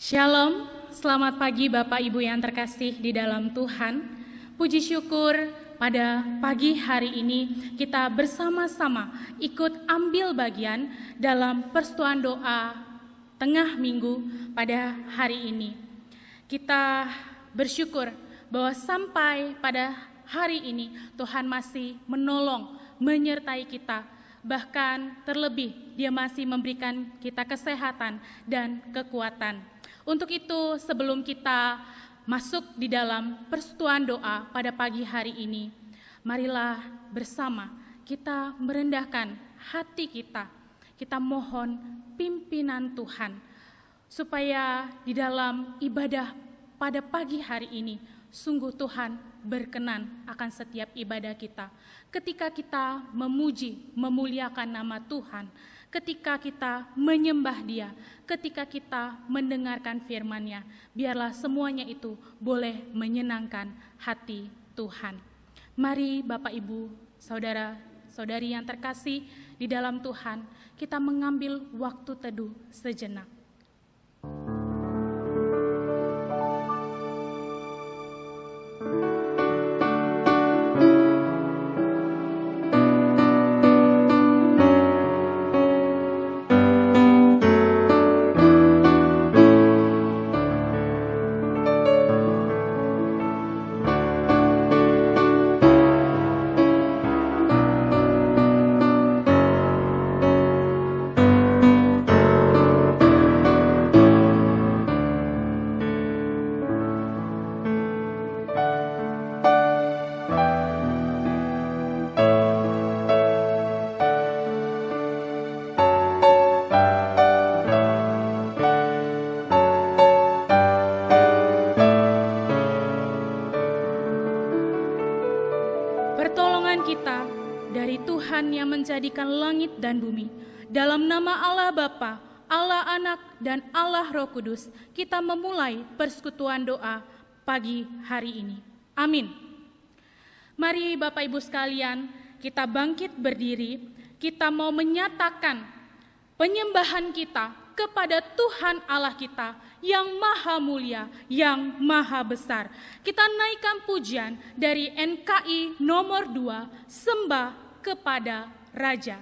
Shalom, selamat pagi Bapak Ibu yang terkasih di dalam Tuhan. Puji syukur pada pagi hari ini kita bersama-sama ikut ambil bagian dalam persekutuan doa tengah minggu pada hari ini. Kita bersyukur bahwa sampai pada hari ini Tuhan masih menolong, menyertai kita. Bahkan terlebih Dia masih memberikan kita kesehatan dan kekuatan. Untuk itu sebelum kita masuk di dalam persekutuan doa pada pagi hari ini, marilah bersama kita merendahkan hati kita. Kita mohon pimpinan Tuhan supaya di dalam ibadah pada pagi hari ini sungguh Tuhan berkenan akan setiap ibadah kita. Ketika kita memuji, memuliakan nama Tuhan, ketika kita menyembah Dia, ketika kita mendengarkan firman-Nya, biarlah semuanya itu boleh menyenangkan hati Tuhan. Mari Bapak Ibu, saudara-saudari yang terkasih di dalam Tuhan, kita mengambil waktu teduh sejenak. Menjadikan langit dan bumi. Dalam nama Allah Bapa, Allah Anak, dan Allah Roh Kudus, kita memulai persekutuan doa pagi hari ini. Amin. Mari Bapak Ibu sekalian, kita bangkit berdiri, kita mau menyatakan penyembahan kita kepada Tuhan Allah kita yang maha mulia, yang maha besar. Kita naikkan pujian dari NKI nomor 2, sembah kepada Raja.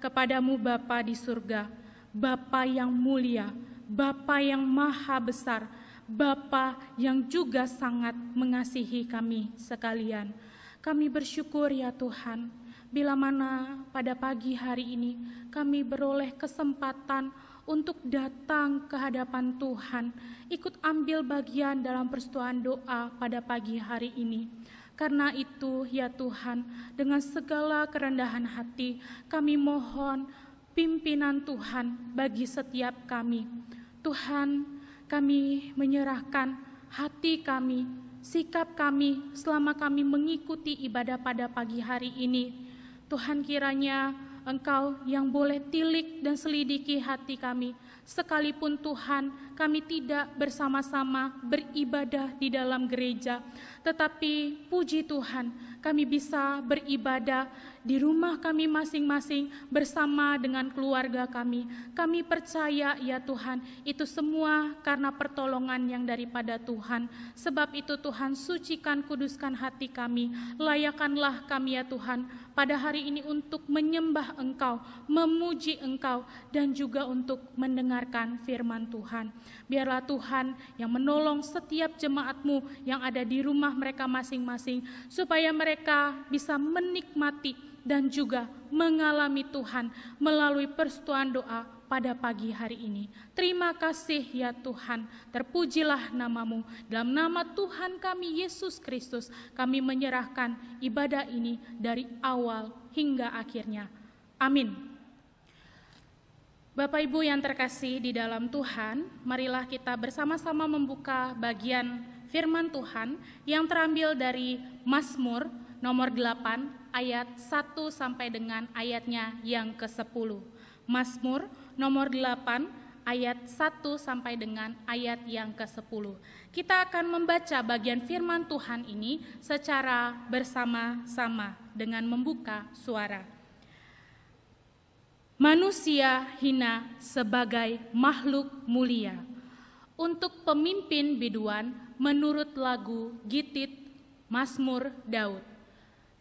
Kepadamu Bapa di surga, Bapa yang mulia, Bapa yang maha besar, Bapa yang juga sangat mengasihi kami sekalian. Kami bersyukur ya Tuhan, bila mana pada pagi hari ini kami beroleh kesempatan untuk datang ke hadapan Tuhan, ikut ambil bagian dalam persekutuan doa pada pagi hari ini. Karena itu ya Tuhan, dengan segala kerendahan hati kami mohon pimpinan Tuhan bagi setiap kami. Tuhan, kami menyerahkan hati kami, sikap kami selama kami mengikuti ibadah pada pagi hari ini. Tuhan, kiranya Engkau yang boleh tilik dan selidiki hati kami, sekalipun Tuhan kami tidak bersama-sama beribadah di dalam gereja, tetapi puji Tuhan kami bisa beribadah di rumah kami masing-masing bersama dengan keluarga kami. Kami percaya ya Tuhan, itu semua karena pertolongan yang daripada Tuhan. Sebab itu Tuhan, sucikan, kuduskan hati kami. Layakanlah kami ya Tuhan pada hari ini untuk menyembah Engkau, memuji Engkau, dan juga untuk mendengarkan firman Tuhan. Biarlah Tuhan yang menolong setiap jemaat-Mu yang ada di rumah mereka masing-masing, supaya mereka bisa menikmati dan juga mengalami Tuhan melalui persetujuan doa pada pagi hari ini. Terima kasih ya Tuhan, terpujilah nama-Mu. Dalam nama Tuhan kami Yesus Kristus, kami menyerahkan ibadah ini dari awal hingga akhirnya. Amin. Bapak Ibu yang terkasih di dalam Tuhan, marilah kita bersama-sama membuka bagian firman Tuhan yang terambil dari Mazmur nomor 8 ayat 1 sampai dengan ayatnya yang ke-10. Mazmur nomor 8 ayat 1 sampai dengan ayat yang ke-10. Kita akan membaca bagian firman Tuhan ini secara bersama-sama dengan membuka suara. Manusia hina sebagai makhluk mulia, untuk pemimpin biduan menurut lagu Gitit Mazmur Daud.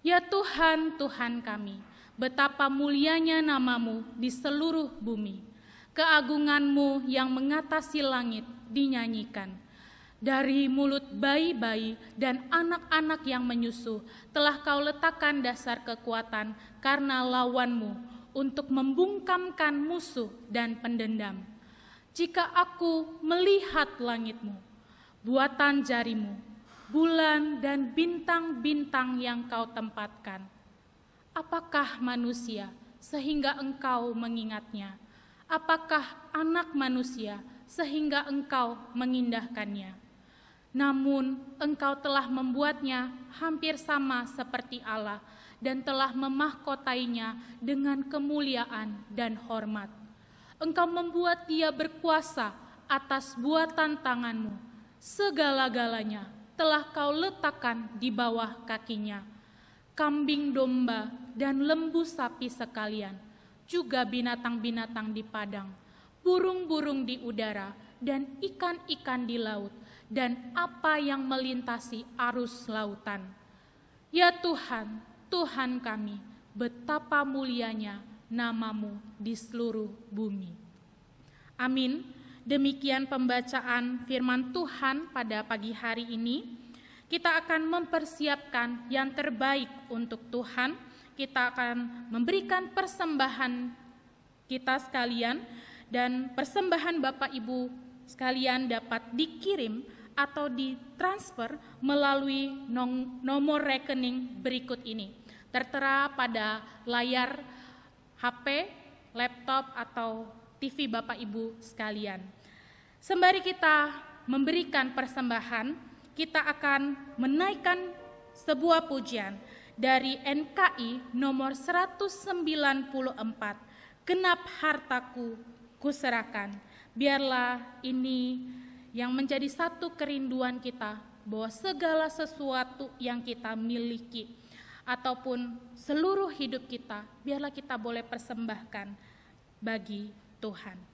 Ya Tuhan, Tuhan kami, betapa mulianya nama-Mu di seluruh bumi. Keagungan-Mu yang mengatasi langit dinyanyikan. Dari mulut bayi-bayi dan anak-anak yang menyusu telah Kau letakkan dasar kekuatan karena lawan-Mu, untuk membungkamkan musuh dan pendendam. Jika aku melihat langit-Mu, buatan jari-Mu, bulan dan bintang-bintang yang Kau tempatkan, apakah manusia sehingga Engkau mengingatnya? Apakah anak manusia sehingga Engkau mengindahkannya? Namun Engkau telah membuatnya hampir sama seperti Allah, dan telah memahkotainya dengan kemuliaan dan hormat. Engkau membuat dia berkuasa atas buatan tangan-Mu. Segala-galanya telah Kau letakkan di bawah kakinya. Kambing domba dan lembu sapi sekalian, juga binatang-binatang di padang, burung-burung di udara, dan ikan-ikan di laut, dan apa yang melintasi arus lautan. Ya Tuhan, Tuhan kami, betapa mulianya nama-Mu di seluruh bumi. Amin. Demikian pembacaan firman Tuhan pada pagi hari ini. Kita akan mempersiapkan yang terbaik untuk Tuhan. Kita akan memberikan persembahan kita sekalian, dan persembahan Bapak Ibu sekalian dapat dikirim atau ditransfer melalui nomor rekening berikut ini. Tertera pada layar HP, laptop, atau TV Bapak Ibu sekalian. Sembari kita memberikan persembahan, kita akan menaikkan sebuah pujian dari NKI nomor 194, Genap Hartaku Kuserahkan. Biarlah ini yang menjadi satu kerinduan kita, bahwa segala sesuatu yang kita miliki ataupun seluruh hidup kita, biarlah kita boleh persembahkan bagi Tuhan.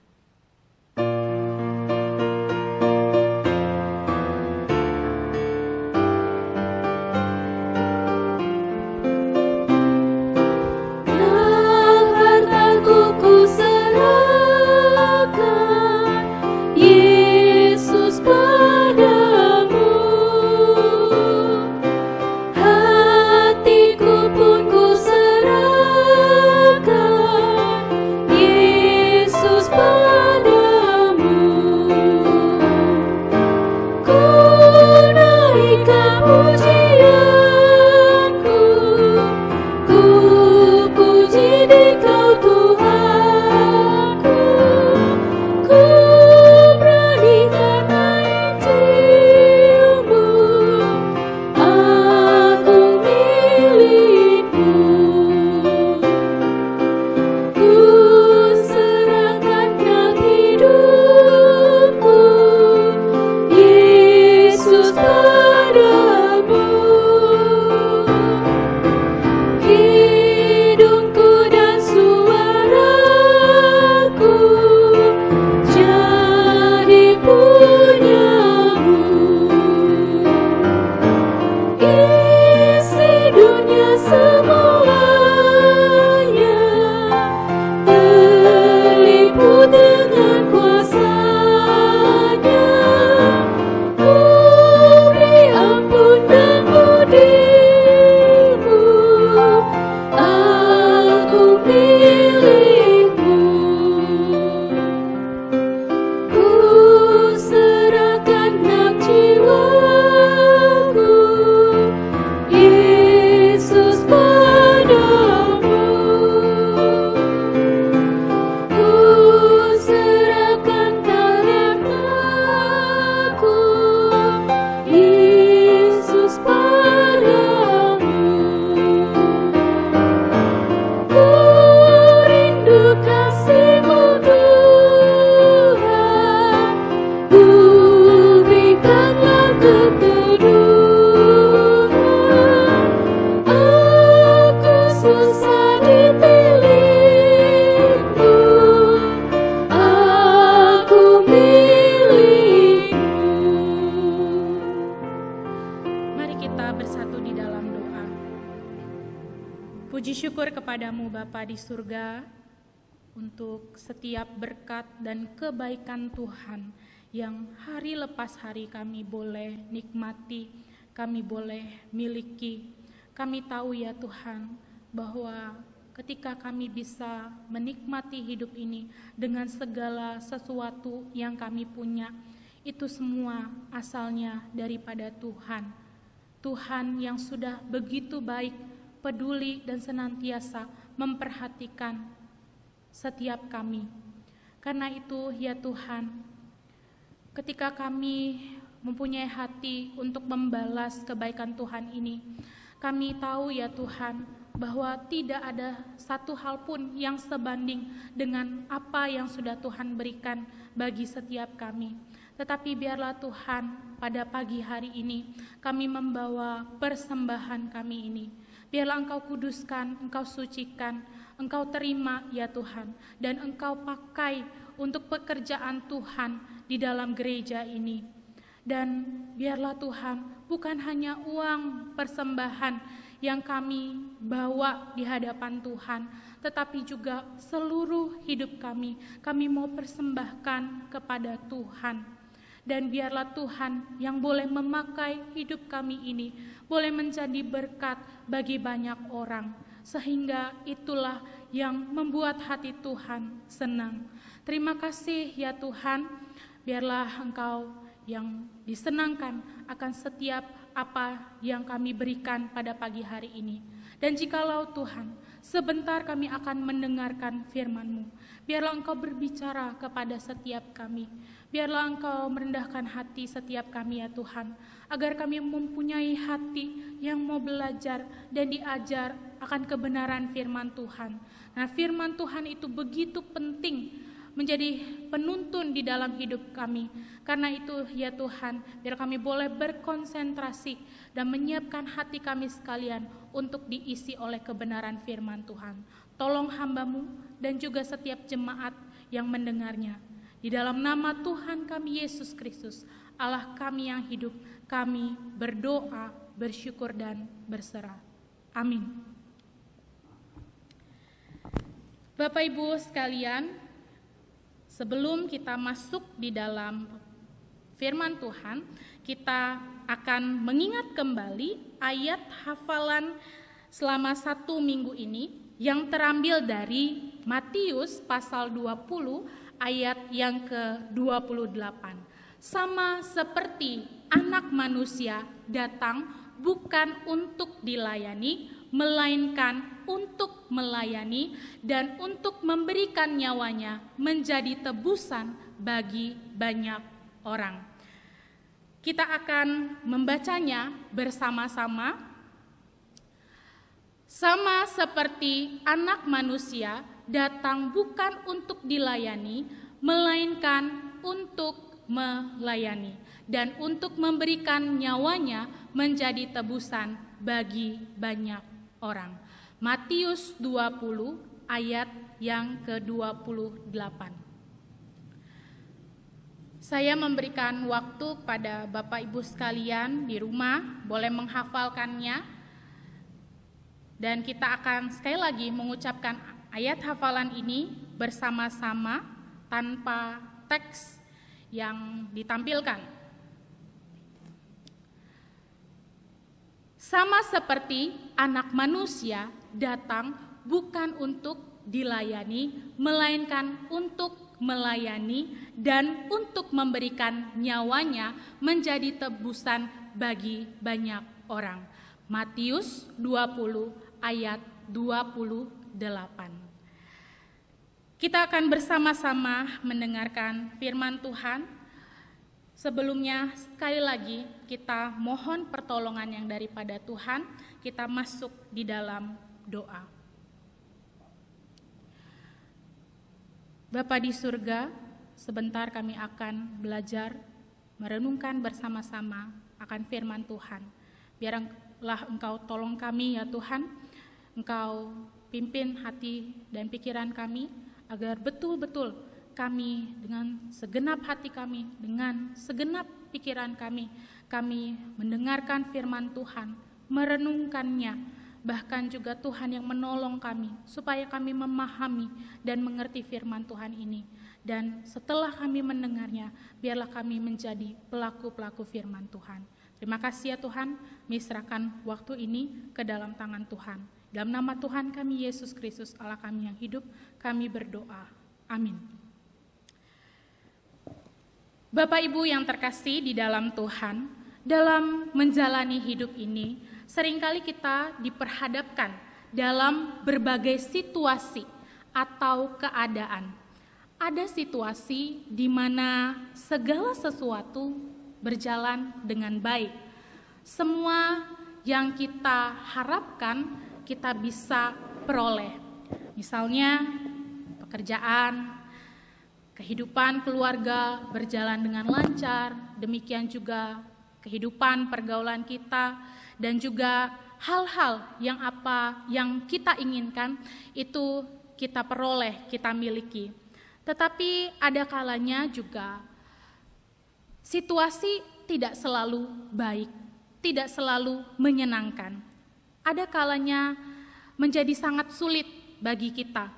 Yesus syukur kepadamu Bapa di surga untuk setiap berkat dan kebaikan Tuhan yang hari lepas hari kami boleh nikmati, kami boleh miliki. Kami tahu ya Tuhan bahwa ketika kami bisa menikmati hidup ini dengan segala sesuatu yang kami punya, itu semua asalnya daripada Tuhan. Tuhan yang sudah begitu baik, peduli dan senantiasa memperhatikan setiap kami. Karena itu ya Tuhan, ketika kami mempunyai hati untuk membalas kebaikan Tuhan ini, kami tahu ya Tuhan bahwa tidak ada satu hal pun yang sebanding dengan apa yang sudah Tuhan berikan bagi setiap kami. Tetapi biarlah Tuhan pada pagi hari ini kami membawa persembahan kami ini. Biarlah Engkau kuduskan, Engkau sucikan, Engkau terima ya Tuhan, dan Engkau pakai untuk pekerjaan Tuhan di dalam gereja ini. Dan biarlah Tuhan bukan hanya uang persembahan yang kami bawa di hadapan Tuhan, tetapi juga seluruh hidup kami mau persembahkan kepada Tuhan. Dan biarlah Tuhan yang boleh memakai hidup kami ini boleh menjadi berkat bagi banyak orang, sehingga itulah yang membuat hati Tuhan senang. Terima kasih ya Tuhan, biarlah Engkau yang disenangkan akan setiap apa yang kami berikan pada pagi hari ini. Dan jikalau Tuhan, sebentar kami akan mendengarkan firman-Mu, biarlah Engkau berbicara kepada setiap kami. Biarlah Engkau merendahkan hati setiap kami ya Tuhan, agar kami mempunyai hati yang mau belajar dan diajar akan kebenaran firman Tuhan. Nah, firman Tuhan itu begitu penting menjadi penuntun di dalam hidup kami. Karena itu ya Tuhan, biar kami boleh berkonsentrasi dan menyiapkan hati kami sekalian untuk diisi oleh kebenaran firman Tuhan. Tolong hamba-Mu dan juga setiap jemaat yang mendengarnya. Di dalam nama Tuhan kami Yesus Kristus, Allah kami yang hidup, kami berdoa, bersyukur dan berserah. Amin. Bapak Ibu sekalian, sebelum kita masuk di dalam firman Tuhan, kita akan mengingat kembali ayat hafalan selama 1 minggu ini yang terambil dari Matius pasal 20 ayat yang ke-28. Sama seperti Anak Manusia datang bukan untuk dilayani, melainkan untuk melayani dan untuk memberikan nyawanya menjadi tebusan bagi banyak orang. Kita akan membacanya bersama-sama. Sama seperti Anak Manusia datang bukan untuk dilayani, melainkan untuk melayani dan untuk memberikan nyawanya menjadi tebusan bagi banyak orang. Matius 20 ayat yang ke-28. Saya memberikan waktu pada Bapak Ibu sekalian di rumah, boleh menghafalkannya. Dan kita akan sekali lagi mengucapkan ayat hafalan ini bersama-sama tanpa teks yang ditampilkan. Sama seperti Anak Manusia datang bukan untuk dilayani, melainkan untuk melayani dan untuk memberikan nyawanya menjadi tebusan bagi banyak orang. Matius 20 ayat 28. Kita akan bersama-sama mendengarkan firman Tuhan. Sebelumnya sekali lagi kita mohon pertolongan yang daripada Tuhan. Kita masuk di dalam doa. Bapa di surga, sebentar kami akan belajar merenungkan bersama-sama akan firman Tuhan. Biarlah Engkau tolong kami ya Tuhan, Engkau pimpin hati dan pikiran kami, agar betul-betul kami dengan segenap hati kami, dengan segenap pikiran kami mendengarkan firman Tuhan, merenungkannya, bahkan juga Tuhan yang menolong kami supaya kami memahami dan mengerti firman Tuhan ini. Dan setelah kami mendengarnya, biarlah kami menjadi pelaku-pelaku firman Tuhan. Terima kasih ya Tuhan, kami serahkan waktu ini ke dalam tangan Tuhan. Dalam nama Tuhan kami Yesus Kristus, Allah kami yang hidup, kami berdoa. Amin. Bapak Ibu yang terkasih di dalam Tuhan, dalam menjalani hidup ini, seringkali kita diperhadapkan dalam berbagai situasi atau keadaan. Ada situasi di mana segala sesuatu berjalan dengan baik. Semua yang kita harapkan kita bisa peroleh. Misalnya pekerjaan, kehidupan keluarga berjalan dengan lancar, demikian juga kehidupan pergaulan kita, dan juga hal-hal yang kita inginkan itu kita peroleh, kita miliki. Tetapi ada kalanya juga situasi tidak selalu baik, tidak selalu menyenangkan. Ada kalanya menjadi sangat sulit bagi kita.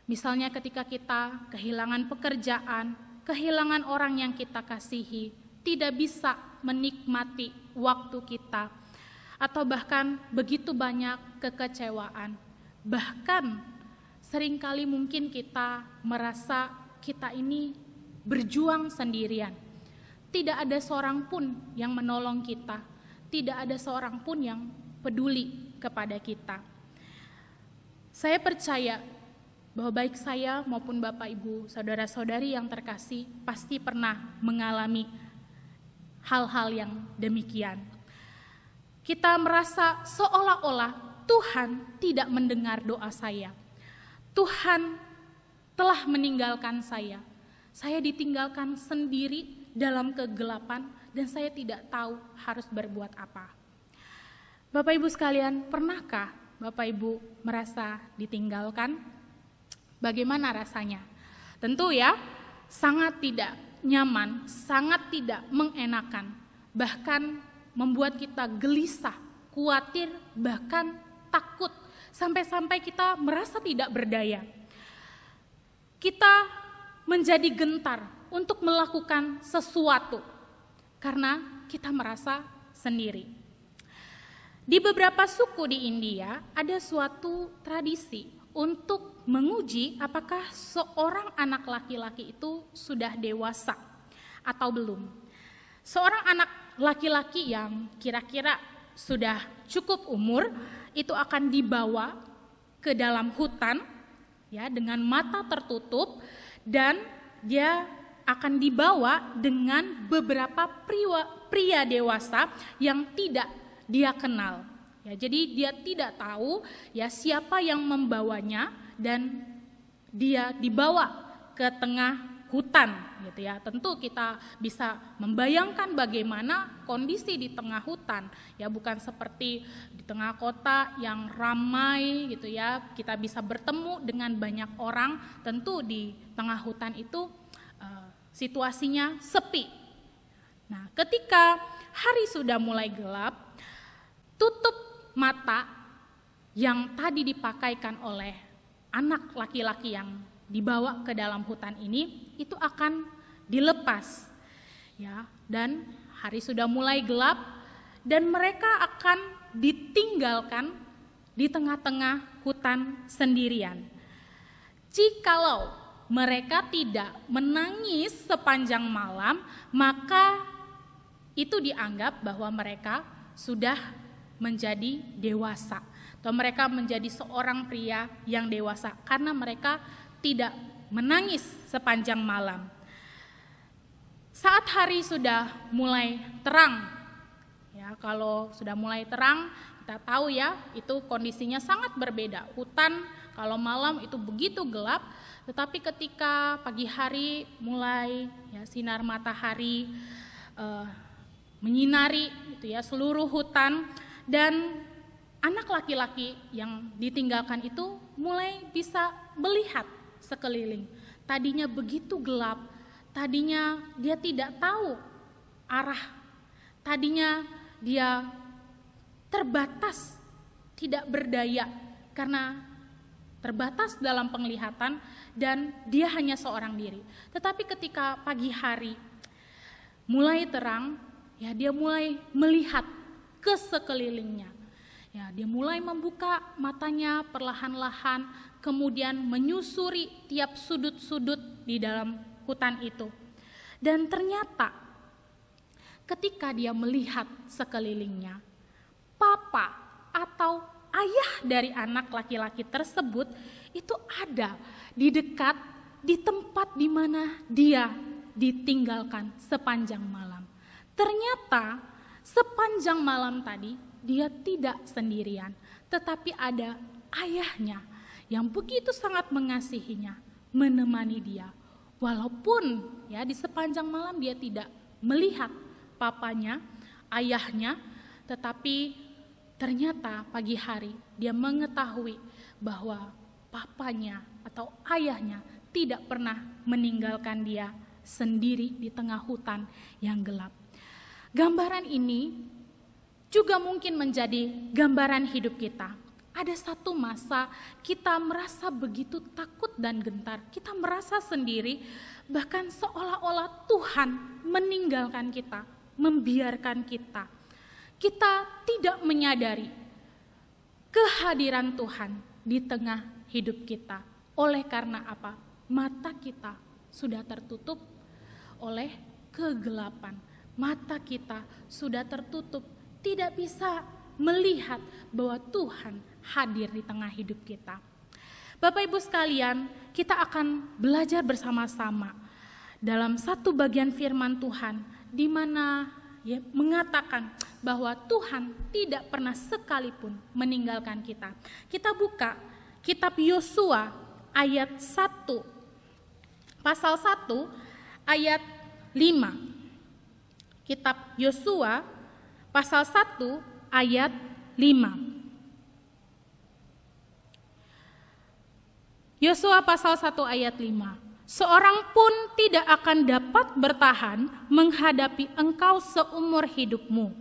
Misalnya ketika kita kehilangan pekerjaan, kehilangan orang yang kita kasihi, tidak bisa menikmati waktu kita, atau bahkan begitu banyak kekecewaan. Bahkan seringkali mungkin kita merasa kita ini berjuang sendirian. Tidak ada seorang pun yang menolong kita, tidak ada seorang pun yang peduli kepada kita. Saya percaya bahwa baik saya maupun Bapak Ibu, saudara-saudari yang terkasih pasti pernah mengalami hal-hal yang demikian. Kita merasa seolah-olah Tuhan tidak mendengar doa saya. Tuhan telah meninggalkan saya. Saya ditinggalkan sendiri dalam kegelapan dan saya tidak tahu harus berbuat apa. Bapak Ibu sekalian, pernahkah Bapak Ibu merasa ditinggalkan? Bagaimana rasanya? Tentu ya, sangat tidak nyaman, sangat tidak mengenakan, bahkan membuat kita gelisah, khawatir, bahkan takut, sampai-sampai kita merasa tidak berdaya. Kita menjadi gentar untuk melakukan sesuatu karena kita merasa sendiri. Di beberapa suku di India ada suatu tradisi untuk menguji apakah seorang anak laki-laki itu sudah dewasa atau belum. Seorang anak laki-laki yang kira-kira sudah cukup umur itu akan dibawa ke dalam hutan ya dengan mata tertutup, dan dia akan dibawa dengan beberapa pria dewasa yang tidak dia kenal. Ya, jadi dia tidak tahu ya siapa yang membawanya, dan dia dibawa ke tengah hutan gitu ya. Tentu kita bisa membayangkan bagaimana kondisi di tengah hutan ya, bukan seperti di tengah kota yang ramai gitu ya. Kita bisa bertemu dengan banyak orang. Tentu di tengah hutan itu situasinya sepi. Nah, ketika hari sudah mulai gelap, tutup mata yang tadi dipakaikan oleh anak laki-laki yang dibawa ke dalam hutan ini itu akan dilepas ya, dan hari sudah mulai gelap dan mereka akan ditinggalkan di tengah-tengah hutan sendirian. Jikalau mereka tidak menangis sepanjang malam, maka itu dianggap bahwa mereka sudah menjadi dewasa, atau mereka menjadi seorang pria yang dewasa karena mereka tidak menangis sepanjang malam. Saat hari sudah mulai terang, ya kalau sudah mulai terang kita tahu ya itu kondisinya sangat berbeda. Hutan kalau malam itu begitu gelap, tetapi ketika pagi hari mulai ya sinar matahari menyinari gitu ya seluruh hutan, dan anak laki-laki yang ditinggalkan itu mulai bisa melihat sekeliling. Tadinya begitu gelap, tadinya dia tidak tahu arah, tadinya dia terbatas tidak berdaya karena terbatas dalam penglihatan dan dia hanya seorang diri. Tetapi ketika pagi hari mulai terang, ya dia mulai melihat ke sekelilingnya. Ya, dia mulai membuka matanya perlahan-lahan, kemudian menyusuri tiap sudut-sudut di dalam hutan itu. Dan ternyata ketika dia melihat sekelilingnya, papa atau ayah dari anak laki-laki tersebut itu ada di dekat di tempat di mana dia ditinggalkan sepanjang malam. Ternyata sepanjang malam tadi dia tidak sendirian, tetapi ada ayahnya yang begitu sangat mengasihinya, menemani dia. Walaupun ya di sepanjang malam dia tidak melihat papanya, ayahnya, tetapi ternyata pagi hari dia mengetahui bahwa papanya atau ayahnya tidak pernah meninggalkan dia sendiri di tengah hutan yang gelap. Gambaran ini juga mungkin menjadi gambaran hidup kita. Ada satu masa kita merasa begitu takut dan gentar, kita merasa sendiri, bahkan seolah-olah Tuhan meninggalkan kita, membiarkan kita. Kita tidak menyadari kehadiran Tuhan di tengah hidup kita. Oleh karena apa? Mata kita sudah tertutup oleh kegelapan. Mata kita sudah tertutup, tidak bisa melihat bahwa Tuhan hadir di tengah hidup kita. Bapak Ibu sekalian, kita akan belajar bersama-sama dalam satu bagian firman Tuhan di mana ya, mengatakan bahwa Tuhan tidak pernah sekalipun meninggalkan kita. Kita buka kitab Yosua ayat 1, pasal 1 ayat 5. Kitab Yosua pasal 1 ayat 5. Yosua pasal 1 ayat 5. Seorang pun tidak akan dapat bertahan menghadapi engkau seumur hidupmu.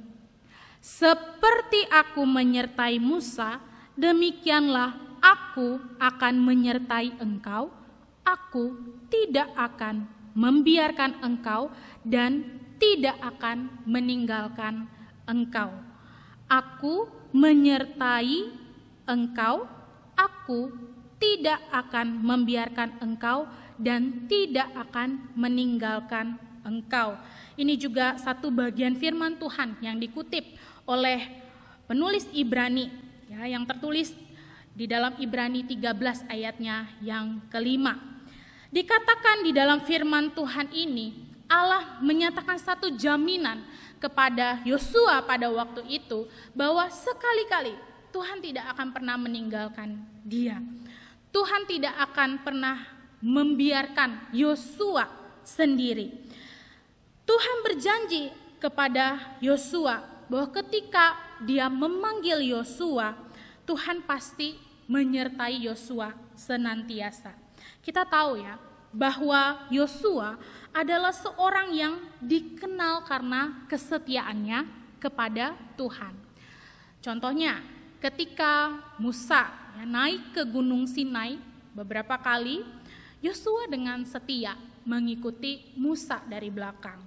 Seperti aku menyertai Musa, demikianlah aku akan menyertai engkau. Aku tidak akan membiarkan engkau dan tidak akan meninggalkan engkau. Aku menyertai engkau, aku tidak akan membiarkan engkau dan tidak akan meninggalkan engkau. Ini juga satu bagian firman Tuhan yang dikutip oleh penulis Ibrani ya, yang tertulis di dalam Ibrani 13 ayatnya yang kelima. Dikatakan di dalam firman Tuhan ini, Allah menyatakan satu jaminan kepada Yosua pada waktu itu bahwa sekali-kali Tuhan tidak akan pernah meninggalkan dia. Tuhan tidak akan pernah membiarkan Yosua sendiri. Tuhan berjanji kepada Yosua bahwa ketika dia memanggil Yosua, Tuhan pasti menyertai Yosua senantiasa. Kita tahu ya bahwa Yosua adalah seorang yang dikenal karena kesetiaannya kepada Tuhan. Contohnya ketika Musa naik ke Gunung Sinai beberapa kali, Yosua dengan setia mengikuti Musa dari belakang.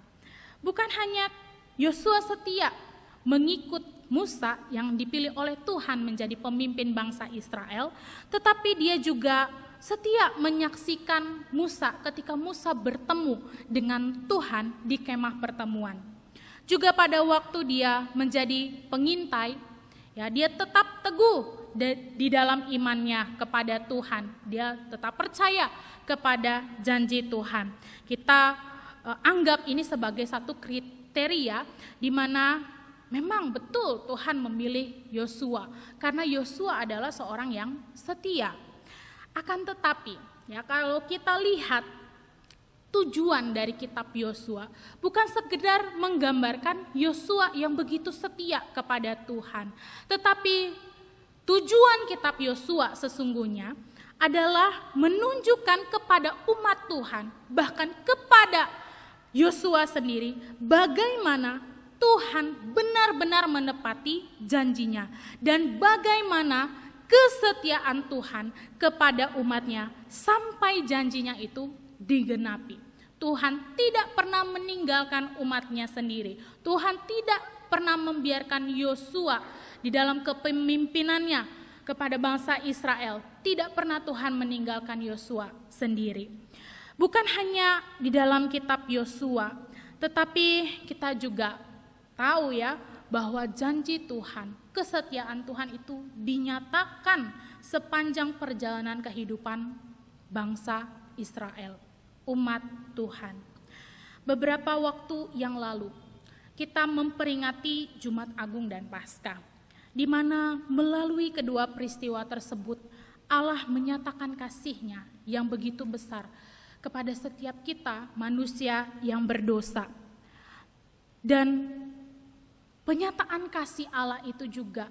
Bukan hanya Yosua setia mengikut Musa yang dipilih oleh Tuhan menjadi pemimpin bangsa Israel, tetapi dia juga setia menyaksikan Musa ketika Musa bertemu dengan Tuhan di kemah pertemuan. Juga pada waktu dia menjadi pengintai, ya dia tetap teguh di dalam imannya kepada Tuhan. Dia tetap percaya kepada janji Tuhan. Kita anggap ini sebagai satu kriteria di mana memang betul Tuhan memilih Yosua, karena Yosua adalah seorang yang setia. Akan tetapi, ya kalau kita lihat tujuan dari kitab Yosua bukan sekedar menggambarkan Yosua yang begitu setia kepada Tuhan, tetapi tujuan kitab Yosua sesungguhnya adalah menunjukkan kepada umat Tuhan, bahkan kepada Yosua sendiri, bagaimana Tuhan benar-benar menepati janjinya. Dan bagaimana kesetiaan Tuhan kepada umatnya sampai janjinya itu digenapi. Tuhan tidak pernah meninggalkan umatnya sendiri. Tuhan tidak pernah membiarkan Yosua di dalam kepemimpinannya kepada bangsa Israel. Tidak pernah Tuhan meninggalkan Yosua sendiri. Bukan hanya di dalam kitab Yosua, tetapi kita juga tahu ya bahwa janji Tuhan, kesetiaan Tuhan itu dinyatakan sepanjang perjalanan kehidupan bangsa Israel, umat Tuhan. Beberapa waktu yang lalu kita memperingati Jumat Agung dan Paskah, di mana melalui kedua peristiwa tersebut Allah menyatakan kasih-Nya yang begitu besar kepada setiap kita manusia yang berdosa. Dan penyataan kasih Allah itu juga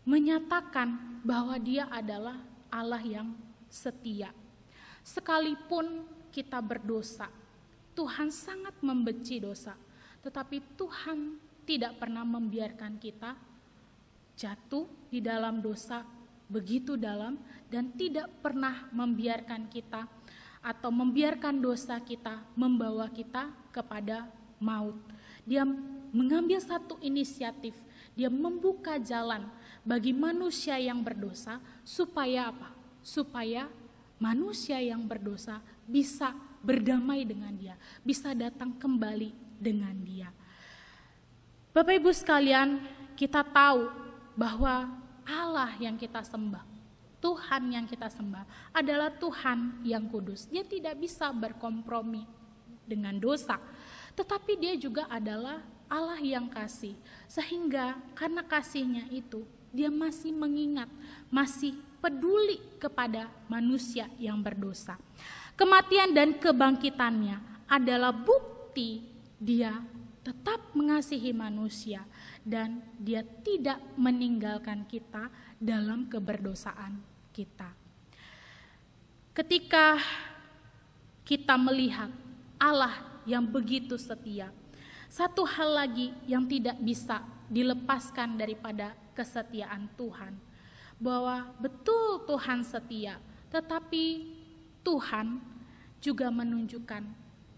menyatakan bahwa Dia adalah Allah yang setia. Sekalipun kita berdosa, Tuhan sangat membenci dosa, tetapi Tuhan tidak pernah membiarkan kita jatuh di dalam dosa begitu dalam, dan tidak pernah membiarkan kita atau membiarkan dosa kita membawa kita kepada maut. Dia mengambil satu inisiatif, dia membuka jalan bagi manusia yang berdosa supaya apa? Supaya manusia yang berdosa bisa berdamai dengan Dia, bisa datang kembali dengan Dia. Bapak Ibu sekalian, kita tahu bahwa Allah yang kita sembah, Tuhan yang kita sembah adalah Tuhan yang kudus. Dia tidak bisa berkompromi dengan dosa, tetapi Dia juga adalah Allah yang kasih, sehingga karena kasih-Nya itu Dia masih mengingat, masih peduli kepada manusia yang berdosa. Kematian dan kebangkitannya adalah bukti Dia tetap mengasihi manusia dan Dia tidak meninggalkan kita dalam keberdosaan kita. Ketika kita melihat Allah yang begitu setia, satu hal lagi yang tidak bisa dilepaskan daripada kesetiaan Tuhan, bahwa betul Tuhan setia, tetapi Tuhan juga menunjukkan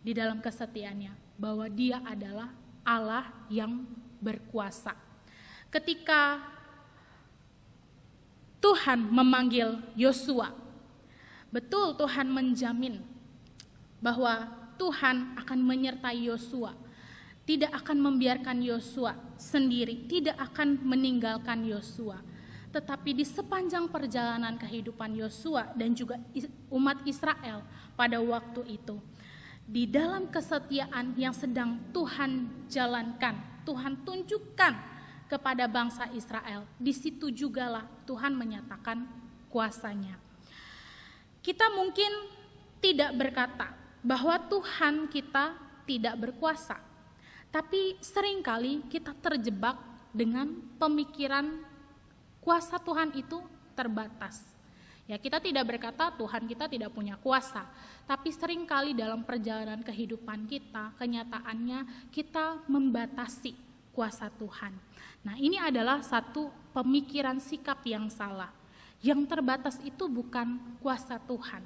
di dalam kesetiaannya bahwa Dia adalah Allah yang berkuasa. Ketika Tuhan memanggil Yosua, betul Tuhan menjamin bahwa Tuhan akan menyertai Yosua, tidak akan membiarkan Yosua sendiri, tidak akan meninggalkan Yosua. Tetapi di sepanjang perjalanan kehidupan Yosua dan juga umat Israel pada waktu itu, di dalam kesetiaan yang sedang Tuhan jalankan, Tuhan tunjukkan kepada bangsa Israel, di situ jugalah Tuhan menyatakan kuasa-Nya. Kita mungkin tidak berkata bahwa Tuhan kita tidak berkuasa, tapi seringkali kita terjebak dengan pemikiran kuasa Tuhan itu terbatas. Ya, kita tidak berkata Tuhan kita tidak punya kuasa, tapi seringkali dalam perjalanan kehidupan kita, kenyataannya kita membatasi kuasa Tuhan. Nah, ini adalah satu pemikiran sikap yang salah. Yang terbatas itu bukan kuasa Tuhan,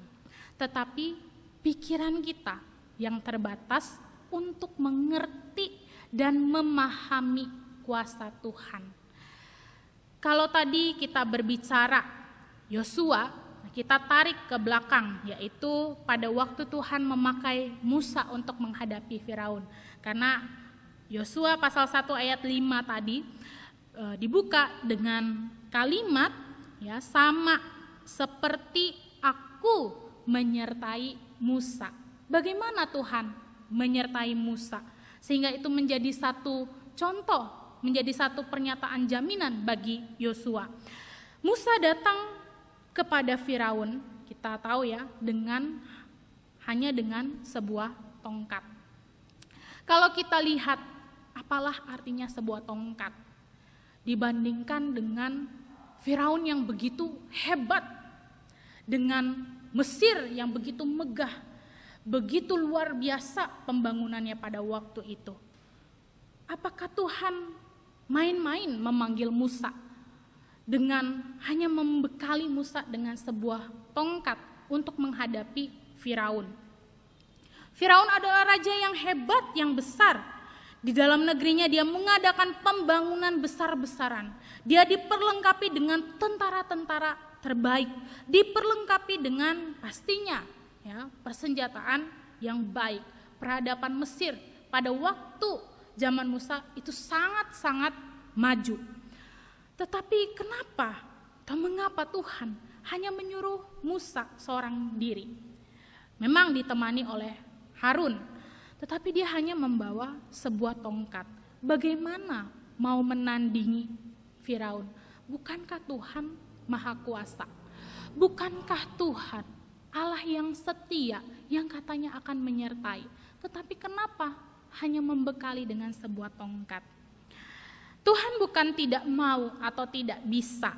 tetapi pikiran kita yang terbatas untuk mengerti dan memahami kuasa Tuhan. Kalau tadi kita berbicara Yosua, kita tarik ke belakang, yaitu pada waktu Tuhan memakai Musa untuk menghadapi Firaun. Karena Yosua pasal 1 ayat 5 tadi dibuka dengan kalimat ya, sama seperti aku menyertai Musa. Bagaimana Tuhan menyertai Musa? Sehingga itu menjadi satu contoh, menjadi satu pernyataan jaminan bagi Yosua. Musa datang kepada Firaun, kita tahu ya, hanya dengan sebuah tongkat. Kalau kita lihat apalah artinya sebuah tongkat dibandingkan dengan Firaun yang begitu hebat, dengan Mesir yang begitu megah, begitu luar biasa pembangunannya pada waktu itu. apakah Tuhan main-main memanggil Musa dengan hanya membekali Musa dengan sebuah tongkat untuk menghadapi Firaun? Firaun adalah raja yang hebat, yang besar. Di dalam negerinya dia mengadakan pembangunan besar-besaran. Dia diperlengkapi dengan tentara-tentara terbaik, diperlengkapi dengan pastinya persenjataan yang baik. Peradaban Mesir pada waktu zaman Musa itu sangat-sangat maju. Tetapi kenapa atau mengapa Tuhan hanya menyuruh Musa seorang diri? Memang ditemani oleh Harun, tetapi dia hanya membawa sebuah tongkat. Bagaimana mau menandingi Firaun? Bukankah Tuhan Maha Kuasa? Bukankah Tuhan Allah yang setia, yang katanya akan menyertai? Tetapi kenapa hanya membekali dengan sebuah tongkat? Tuhan bukan tidak mau atau tidak bisa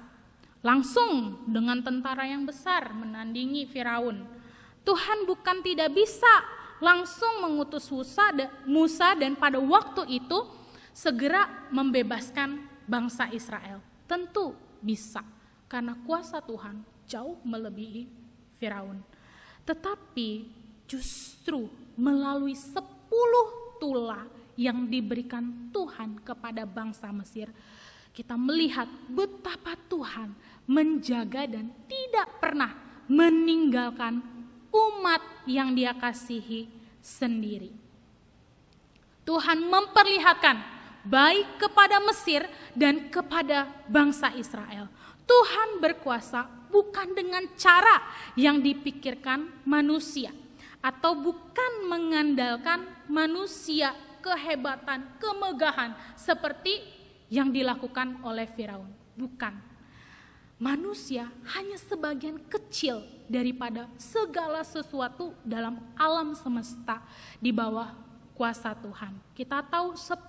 langsung dengan tentara yang besar menandingi Firaun. Tuhan bukan tidak bisa langsung mengutus Musa dan pada waktu itu segera membebaskan bangsa Israel. Tentu bisa, karena kuasa Tuhan jauh melebihi Firaun. Tetapi justru melalui 10 tula yang diberikan Tuhan kepada bangsa Mesir, kita melihat betapa Tuhan menjaga dan tidak pernah meninggalkan umat yang Dia kasihi sendiri. Tuhan memperlihatkan baik kepada Mesir dan kepada bangsa Israel. Tuhan berkuasa bukan dengan cara yang dipikirkan manusia, atau bukan mengandalkan manusia, kehebatan, kemegahan seperti yang dilakukan oleh Firaun. Bukan. Manusia hanya sebagian kecil daripada segala sesuatu dalam alam semesta di bawah kuasa Tuhan. Kita tahu 10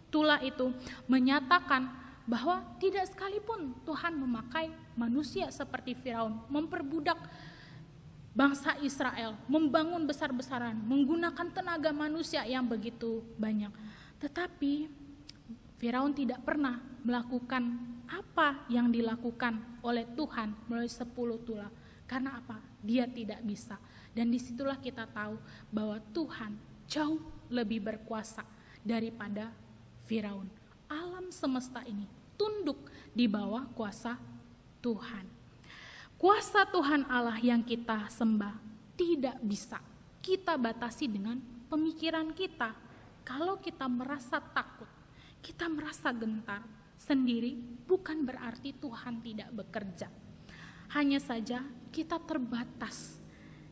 tula itu menyatakan bahwa tidak sekalipun Tuhan memakai manusia seperti Firaun, memperbudak bangsa Israel, membangun besar-besaran, menggunakan tenaga manusia yang begitu banyak. Tetapi Firaun tidak pernah melakukan apa yang dilakukan oleh Tuhan melalui 10 tula. Karena apa? Dia tidak bisa. Dan disitulah kita tahu bahwa Tuhan jauh lebih berkuasa daripada Firaun. Alam semesta ini tunduk di bawah kuasa Tuhan. Kuasa Tuhan Allah yang kita sembah tidak bisa kita batasi dengan pemikiran kita. Kalau kita merasa takut, kita merasa gentar sendiri, bukan berarti Tuhan tidak bekerja. Hanya saja kita terbatas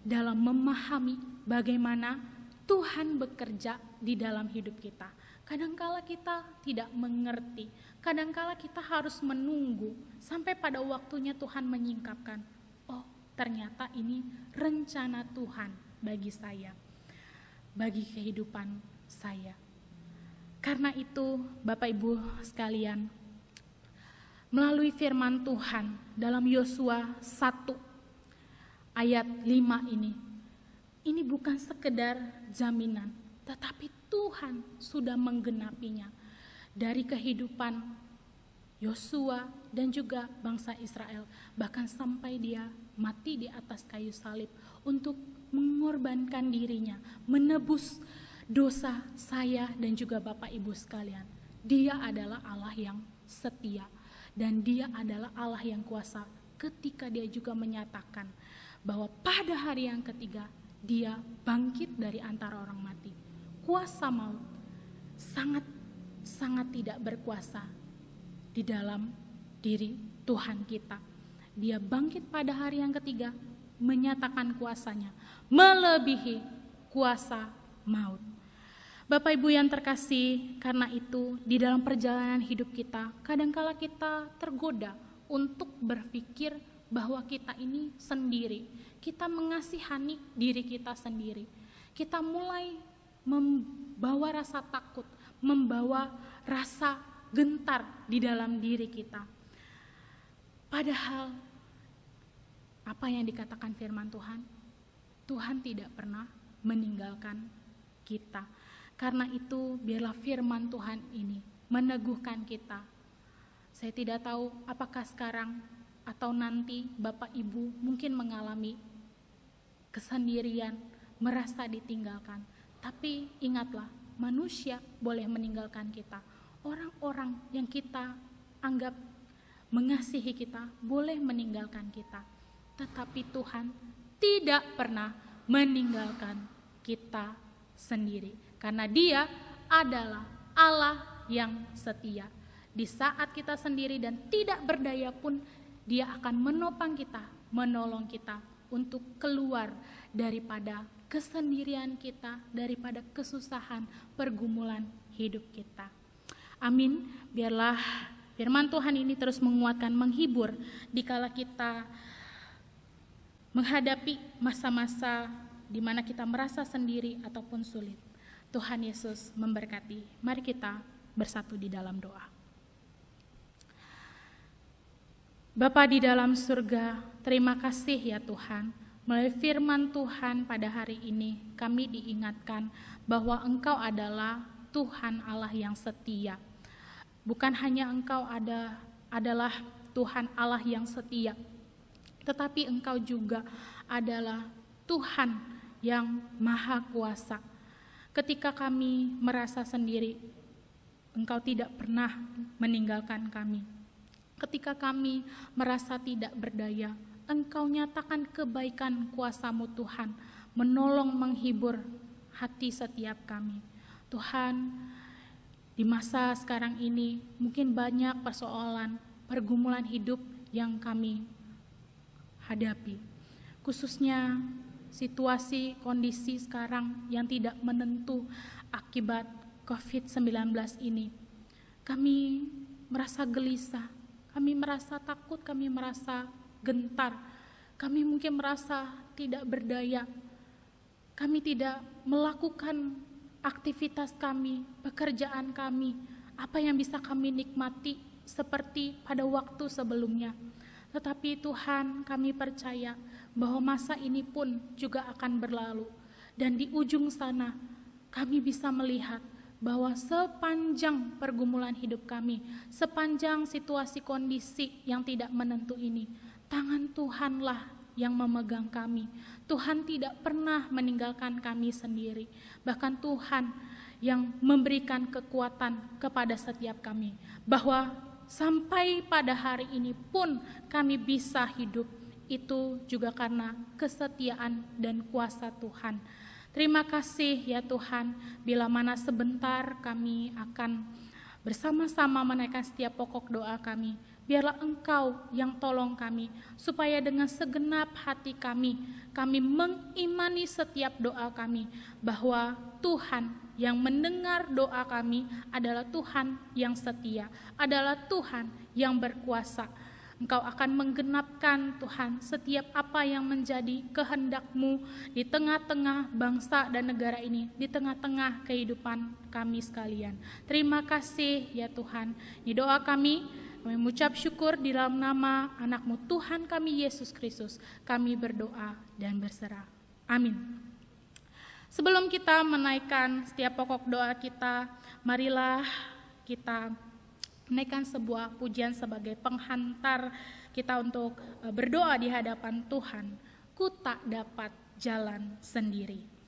dalam memahami bagaimana Tuhan bekerja di dalam hidup kita. Kadangkala kita tidak mengerti, kadangkala kita harus menunggu sampai pada waktunya Tuhan menyingkapkan, oh ternyata ini rencana Tuhan bagi saya, bagi kehidupan saya. Karena itu Bapak Ibu sekalian, melalui firman Tuhan dalam Yosua 1 ayat 5 ini bukan sekedar jaminan, tetapi Tuhan sudah menggenapinya dari kehidupan Yosua dan juga bangsa Israel, bahkan sampai dia mati di atas kayu salib untuk mengorbankan dirinya, menebus dosa saya dan juga Bapak Ibu sekalian. Dia adalah Allah yang setia dan Dia adalah Allah yang kuasa ketika Dia juga menyatakan bahwa pada hari yang ketiga Dia bangkit dari antara orang mati. Kuasa maut sangat tidak berkuasa di dalam diri Tuhan kita. Dia bangkit pada hari yang ketiga, menyatakan kuasanya melebihi kuasa maut. Bapak Ibu yang terkasih, karena itu di dalam perjalanan hidup kita, kadangkala kita tergoda untuk berpikir bahwa kita ini sendiri. Kita mengasihani diri kita sendiri. Kita mulai membawa rasa takut, membawa rasa gentar di dalam diri kita. Padahal apa yang dikatakan firman Tuhan, Tuhan tidak pernah meninggalkan kita. Karena itu biarlah firman Tuhan ini meneguhkan kita. Saya tidak tahu apakah sekarang atau nanti Bapak Ibu mungkin mengalami kesendirian, merasa ditinggalkan. Tapi ingatlah, manusia boleh meninggalkan kita. Orang-orang yang kita anggap mengasihi kita boleh meninggalkan kita. Tetapi Tuhan tidak pernah meninggalkan kita sendiri. Karena Dia adalah Allah yang setia. Di saat kita sendiri dan tidak berdaya pun, Dia akan menopang kita, menolong kita untuk keluar daripada kesendirian kita, daripada kesusahan pergumulan hidup kita. Amin. Biarlah firman Tuhan ini terus menguatkan, menghibur dikala kita menghadapi masa-masa di mana kita merasa sendiri ataupun sulit. Tuhan Yesus memberkati. Mari kita bersatu di dalam doa. Bapa di dalam surga, terima kasih ya Tuhan. Melalui firman Tuhan pada hari ini, kami diingatkan bahwa Engkau adalah Tuhan Allah yang setia. Bukan hanya Engkau adalah Tuhan Allah yang setia, tetapi Engkau juga adalah Tuhan yang Maha Kuasa. Ketika kami merasa sendiri, Engkau tidak pernah meninggalkan kami. Ketika kami merasa tidak berdaya, Engkau nyatakan kebaikan kuasa-Mu Tuhan, menolong menghibur hati setiap kami. Tuhan, di masa sekarang ini mungkin banyak persoalan, pergumulan hidup yang kami hadapi. Khususnya situasi kondisi sekarang yang tidak menentu akibat COVID-19 ini. Kami merasa gelisah, kami merasa takut, kami merasa gentar, kami mungkin merasa tidak berdaya, kami tidak melakukan aktivitas kami, pekerjaan kami, apa yang bisa kami nikmati seperti pada waktu sebelumnya. Tetapi Tuhan, kami percaya bahwa masa ini pun juga akan berlalu, dan di ujung sana kami bisa melihat bahwa sepanjang pergumulan hidup kami, sepanjang situasi kondisi yang tidak menentu ini, tangan Tuhanlah yang memegang kami. Tuhan tidak pernah meninggalkan kami sendiri. Bahkan Tuhan yang memberikan kekuatan kepada setiap kami, bahwa sampai pada hari ini pun kami bisa hidup, itu juga karena kesetiaan dan kuasa Tuhan. Terima kasih ya Tuhan, bila mana sebentar kami akan bersama-sama menaikkan setiap pokok doa kami. Biarlah Engkau yang tolong kami, supaya dengan segenap hati kami mengimani setiap doa kami, bahwa Tuhan yang mendengar doa kami adalah Tuhan yang setia, adalah Tuhan yang berkuasa. Engkau akan menggenapkan Tuhan setiap apa yang menjadi kehendak-Mu di tengah-tengah bangsa dan negara ini, di tengah-tengah kehidupan kami sekalian. Terima kasih ya Tuhan. Di doa kami mengucap syukur di dalam nama anak-Mu Tuhan kami Yesus Kristus. Kami berdoa dan berserah. Amin. Sebelum kita menaikkan setiap pokok doa kita, marilah kita menaikkan sebuah pujian sebagai penghantar kita untuk berdoa di hadapan Tuhan. Ku tak dapat jalan sendiri. Sendiri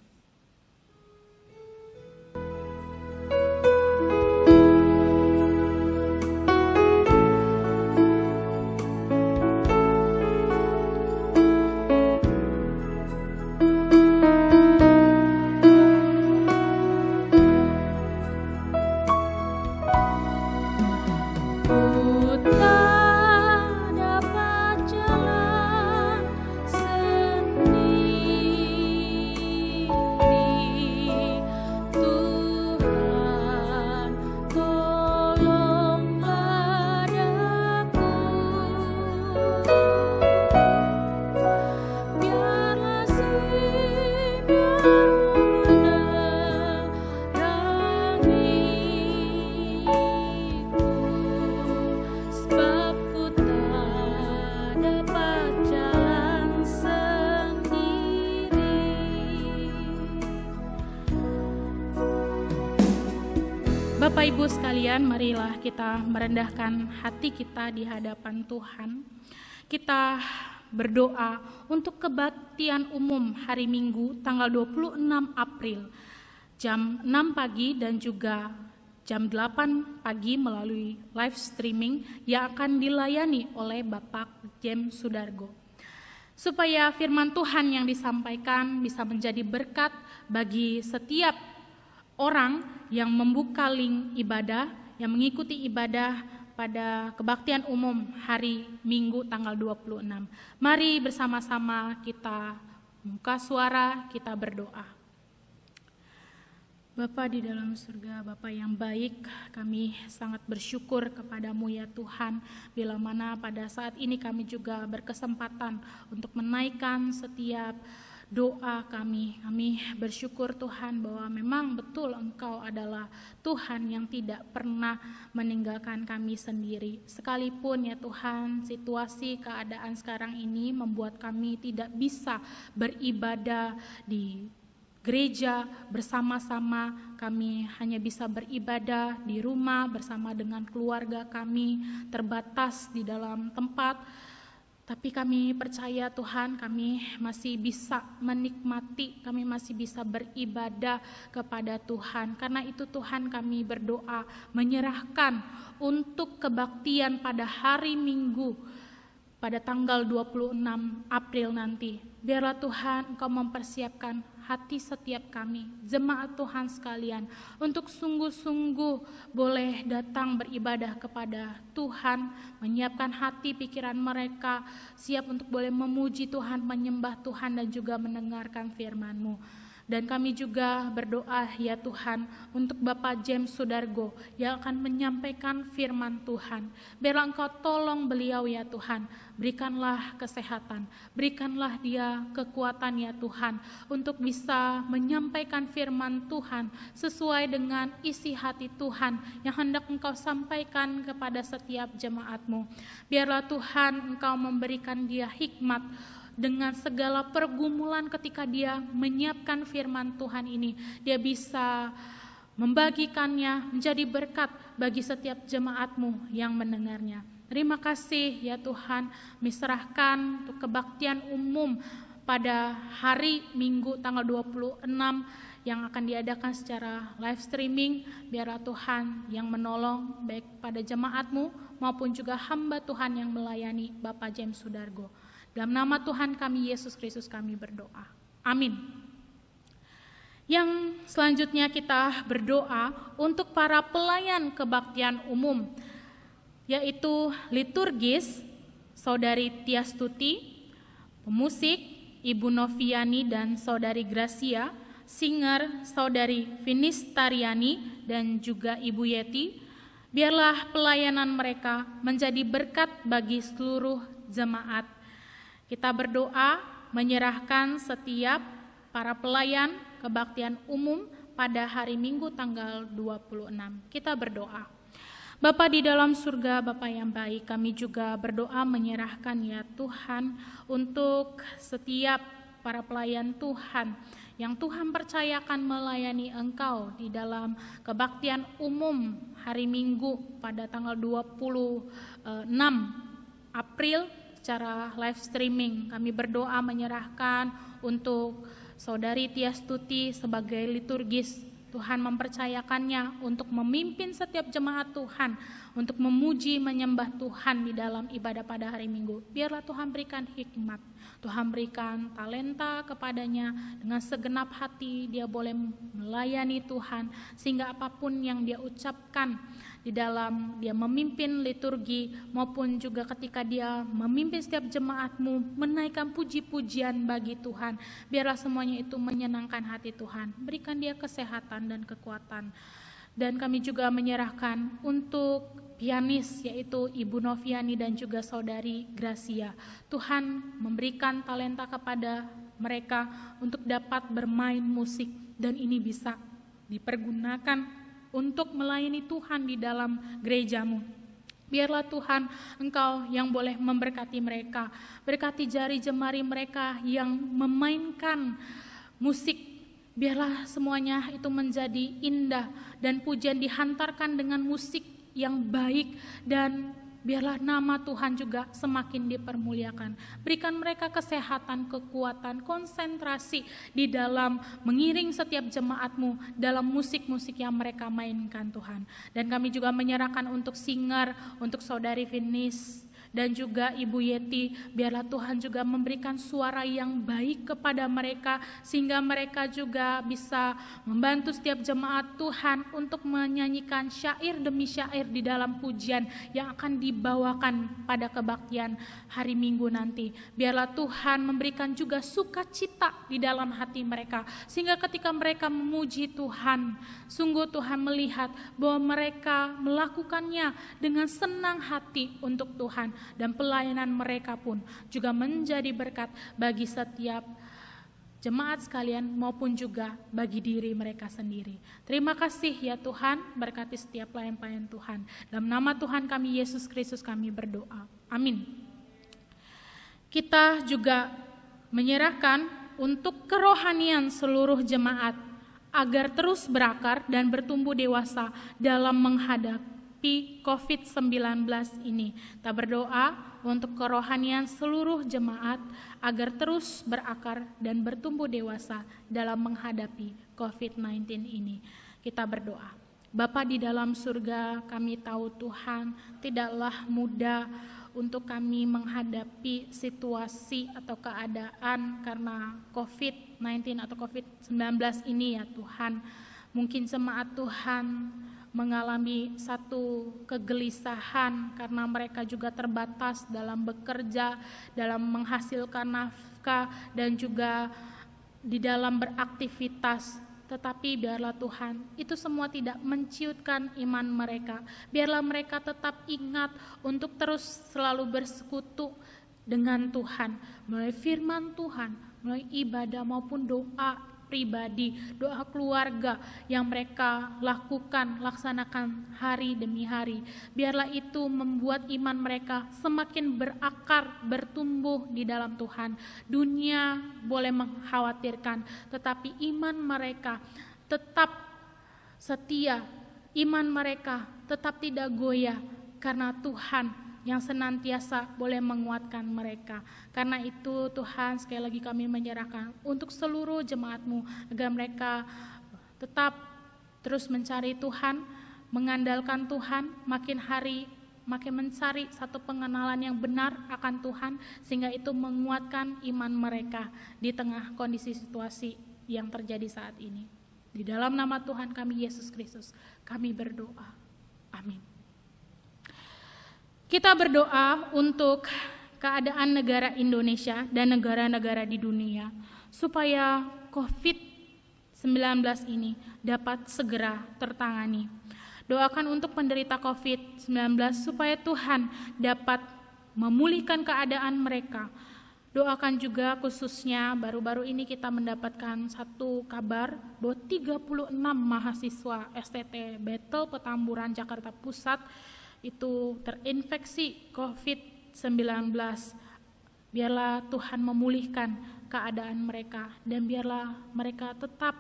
Bapak Ibu sekalian, marilah kita merendahkan hati kita di hadapan Tuhan. Kita berdoa untuk kebaktian umum hari Minggu tanggal 26 April jam 6 pagi dan juga jam 8 pagi melalui live streaming yang akan dilayani oleh Bapak James Sudargo. Supaya firman Tuhan yang disampaikan bisa menjadi berkat bagi setiap orang yang membuka link ibadah, yang mengikuti ibadah pada kebaktian umum hari Minggu tanggal 26. Mari bersama-sama kita buka suara, kita berdoa. Bapa di dalam surga, Bapa yang baik, kami sangat bersyukur kepadamu ya Tuhan, bila mana pada saat ini kami juga berkesempatan untuk menaikkan setiap doa kami. Kami bersyukur Tuhan bahwa memang betul Engkau adalah Tuhan yang tidak pernah meninggalkan kami sendiri. Sekalipun ya Tuhan, situasi keadaan sekarang ini membuat kami tidak bisa beribadah di gereja bersama-sama, kami hanya bisa beribadah di rumah bersama dengan keluarga kami, terbatas di dalam tempat. Tapi kami percaya Tuhan, kami masih bisa menikmati, kami masih bisa beribadah kepada Tuhan. Karena itu Tuhan, kami berdoa menyerahkan untuk kebaktian pada hari Minggu pada tanggal 26 April nanti. Biarlah Tuhan Engkau mempersiapkan hati setiap kami, jemaat Tuhan sekalian, untuk sungguh-sungguh boleh datang beribadah kepada Tuhan, menyiapkan hati pikiran mereka, siap untuk boleh memuji Tuhan, menyembah Tuhan, dan juga mendengarkan firman-Mu. Dan kami juga berdoa ya Tuhan untuk Bapak James Sudargo yang akan menyampaikan firman Tuhan. Biarlah Engkau tolong beliau ya Tuhan, berikanlah kesehatan, berikanlah dia kekuatan ya Tuhan untuk bisa menyampaikan firman Tuhan sesuai dengan isi hati Tuhan yang hendak Engkau sampaikan kepada setiap jemaat-Mu. Biarlah Tuhan Engkau memberikan dia hikmat dengan segala pergumulan ketika dia menyiapkan firman Tuhan ini. Dia bisa membagikannya menjadi berkat bagi setiap jemaat-Mu yang mendengarnya. Terima kasih ya Tuhan, diserahkan untuk kebaktian umum pada hari Minggu tanggal 26 yang akan diadakan secara live streaming. Biarlah Tuhan yang menolong baik pada jemaat-Mu maupun juga hamba Tuhan yang melayani Bapak James Sudargo. Dalam nama Tuhan kami Yesus Kristus kami berdoa. Amin. Yang selanjutnya kita berdoa untuk para pelayan kebaktian umum, yaitu liturgis Saudari Tiastuti, pemusik Ibu Noviani dan Saudari Gracia, singer Saudari Vinistariani dan juga Ibu Yeti. Biarlah pelayanan mereka menjadi berkat bagi seluruh jemaat. Kita berdoa menyerahkan setiap para pelayan kebaktian umum pada hari Minggu tanggal 26. Kita berdoa. Bapa di dalam surga, Bapa yang baik, kami juga berdoa menyerahkan ya Tuhan untuk setiap para pelayan Tuhan yang Tuhan percayakan melayani Engkau di dalam kebaktian umum hari Minggu pada tanggal 26 April secara live streaming. Kami berdoa menyerahkan untuk Saudari Tiastuti sebagai liturgis. Tuhan mempercayakannya untuk memimpin setiap jemaat Tuhan, untuk memuji, menyembah Tuhan di dalam ibadah pada hari Minggu. Biarlah Tuhan berikan hikmat, Tuhan berikan talenta kepadanya, dengan segenap hati dia boleh melayani Tuhan, sehingga apapun yang dia ucapkan di dalam dia memimpin liturgi maupun juga ketika dia memimpin setiap jemaat-Mu menaikkan puji-pujian bagi Tuhan, biarlah semuanya itu menyenangkan hati Tuhan. Berikan dia kesehatan dan kekuatan. Dan kami juga menyerahkan untuk pianis yaitu Ibu Noviani dan juga Saudari Gracia. Tuhan memberikan talenta kepada mereka untuk dapat bermain musik dan ini bisa dipergunakan untuk melayani Tuhan di dalam gereja-Mu. Biarlah Tuhan Engkau yang boleh memberkati mereka, berkati jari jemari mereka yang memainkan musik Biarlah semuanya itu menjadi indah dan pujian dihantarkan dengan musik yang baik, dan biarlah nama Tuhan juga semakin dipermuliakan. Berikan mereka kesehatan, kekuatan, konsentrasi di dalam mengiring setiap jemaat-Mu dalam musik-musik yang mereka mainkan Tuhan. Dan kami juga menyerahkan untuk singer, untuk Saudari Vinis dan juga Ibu Yeti, biarlah Tuhan juga memberikan suara yang baik kepada mereka, sehingga mereka juga bisa membantu setiap jemaat Tuhan untuk menyanyikan syair demi syair di dalam pujian yang akan dibawakan pada kebaktian hari Minggu nanti. Biarlah Tuhan memberikan juga sukacita di dalam hati mereka, sehingga ketika mereka memuji Tuhan, sungguh Tuhan melihat bahwa mereka melakukannya dengan senang hati untuk Tuhan. Dan pelayanan mereka pun juga menjadi berkat bagi setiap jemaat sekalian maupun juga bagi diri mereka sendiri. Terima kasih ya Tuhan, berkati setiap pelayan-pelayan Tuhan. Dalam nama Tuhan kami Yesus Kristus kami berdoa. Amin. Kita juga menyerahkan untuk kerohanian seluruh jemaat agar terus berakar dan bertumbuh dewasa dalam menghadapi COVID-19 ini. Kita berdoa untuk kerohanian seluruh jemaat agar terus berakar dan bertumbuh dewasa dalam menghadapi COVID-19 ini. Kita berdoa. Bapa di dalam surga, kami tahu Tuhan tidaklah mudah untuk kami menghadapi situasi atau keadaan karena COVID-19 atau COVID-19 ini ya Tuhan. Mungkin jemaat Tuhan mengalami satu kegelisahan karena mereka juga terbatas dalam bekerja, dalam menghasilkan nafkah, dan juga di dalam beraktivitas. Tetapi biarlah Tuhan, itu semua tidak menciutkan iman mereka. Biarlah mereka tetap ingat untuk terus selalu bersekutu dengan Tuhan, melalui firman Tuhan, melalui ibadah maupun doa pribadi, doa keluarga yang mereka laksanakan hari demi hari. Biarlah itu membuat iman mereka semakin berakar, bertumbuh di dalam Tuhan. Dunia boleh mengkhawatirkan, tetapi iman mereka tetap setia, iman mereka tetap tidak goyah, karena Tuhan yang senantiasa boleh menguatkan mereka. Karena itu Tuhan, sekali lagi kami menyerahkan untuk seluruh jemaat-Mu agar mereka tetap terus mencari Tuhan, mengandalkan Tuhan, makin hari makin mencari satu pengenalan yang benar akan Tuhan, sehingga itu menguatkan iman mereka di tengah kondisi situasi yang terjadi saat ini. Di dalam nama Tuhan kami Yesus Kristus kami berdoa. Amin. Kita berdoa untuk keadaan negara Indonesia dan negara-negara di dunia supaya COVID-19 ini dapat segera tertangani. Doakan untuk penderita COVID-19 supaya Tuhan dapat memulihkan keadaan mereka. Doakan juga khususnya baru-baru ini kita mendapatkan satu kabar bahwa 36 mahasiswa STT Bethel Petamburan Jakarta Pusat itu terinfeksi COVID-19. Biarlah Tuhan memulihkan keadaan mereka dan biarlah mereka tetap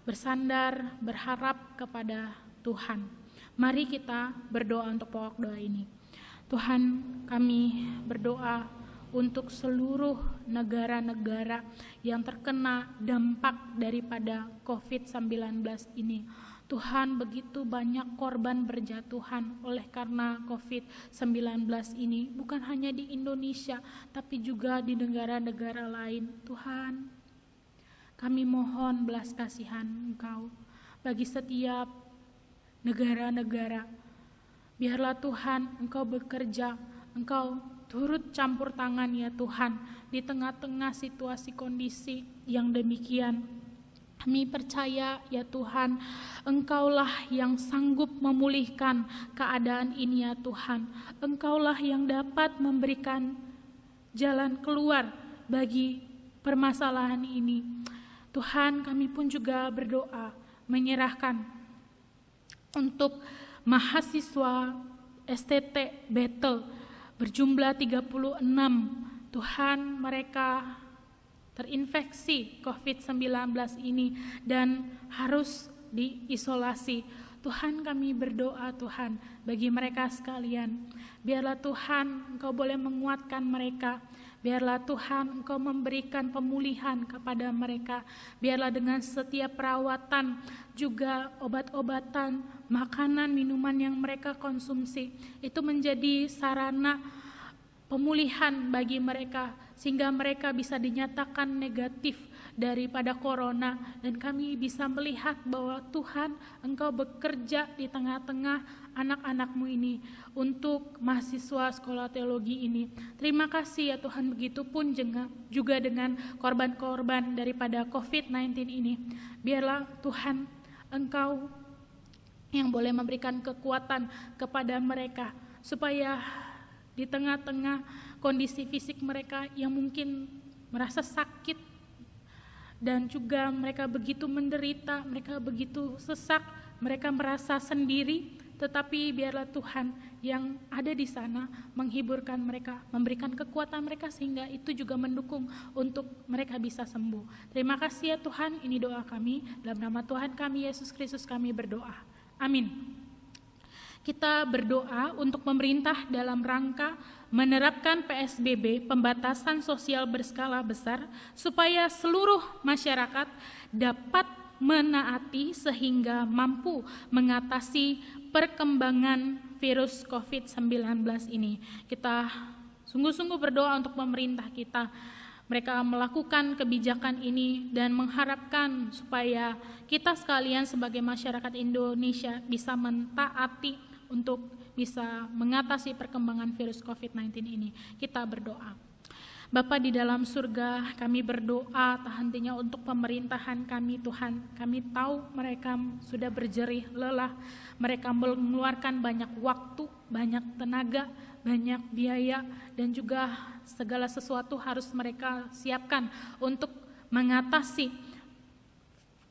bersandar, berharap kepada Tuhan. Mari kita berdoa untuk pokok doa ini. Tuhan, kami berdoa untuk seluruh negara-negara yang terkena dampak daripada COVID-19 ini. Tuhan, begitu banyak korban berjatuhan oleh karena COVID-19 ini, bukan hanya di Indonesia, tapi juga di negara-negara lain. Tuhan, kami mohon belas kasihan Engkau bagi setiap negara-negara. Biarlah Tuhan Engkau bekerja, Engkau turut campur tangan ya Tuhan, di tengah-tengah situasi kondisi yang demikian. Kami percaya ya Tuhan, Engkaulah yang sanggup memulihkan keadaan ini ya Tuhan. Engkaulah yang dapat memberikan jalan keluar bagi permasalahan ini. Tuhan, kami pun juga berdoa menyerahkan untuk mahasiswa STT Bethel berjumlah 36. Tuhan, mereka terinfeksi COVID-19 ini dan harus diisolasi. Tuhan, kami berdoa Tuhan bagi mereka sekalian. Biarlah Tuhan Engkau boleh menguatkan mereka. Biarlah Tuhan Engkau memberikan pemulihan kepada mereka. Biarlah dengan setiap perawatan, juga obat-obatan, makanan, minuman yang mereka konsumsi, itu menjadi sarana pemulihan bagi mereka, sehingga mereka bisa dinyatakan negatif daripada corona, dan kami bisa melihat bahwa Tuhan Engkau bekerja di tengah-tengah anak-anak-Mu ini untuk mahasiswa sekolah teologi ini. Terima kasih ya Tuhan, begitupun juga dengan korban-korban daripada COVID-19 ini. Biarlah Tuhan Engkau yang boleh memberikan kekuatan kepada mereka, supaya di tengah-tengah kondisi fisik mereka yang mungkin merasa sakit, dan juga mereka begitu menderita, mereka begitu sesak, mereka merasa sendiri, tetapi biarlah Tuhan yang ada di sana menghiburkan mereka, memberikan kekuatan mereka, sehingga itu juga mendukung untuk mereka bisa sembuh. Terima kasih ya Tuhan, ini doa kami, dalam nama Tuhan kami Yesus Kristus kami berdoa. Amin. Kita berdoa untuk pemerintah dalam rangka menerapkan PSBB, pembatasan sosial berskala besar, supaya seluruh masyarakat dapat menaati sehingga mampu mengatasi perkembangan virus COVID-19 ini. Kita sungguh-sungguh berdoa untuk pemerintah kita. Mereka melakukan kebijakan ini dan mengharapkan supaya kita sekalian sebagai masyarakat Indonesia bisa mentaati untuk bisa mengatasi perkembangan virus COVID-19 ini. Kita berdoa. Bapa di dalam surga, kami berdoa tak hentinya untuk pemerintahan kami Tuhan. Kami tahu mereka sudah berjerih lelah, mereka mengeluarkan banyak waktu, banyak tenaga, banyak biaya, dan juga segala sesuatu harus mereka siapkan untuk mengatasi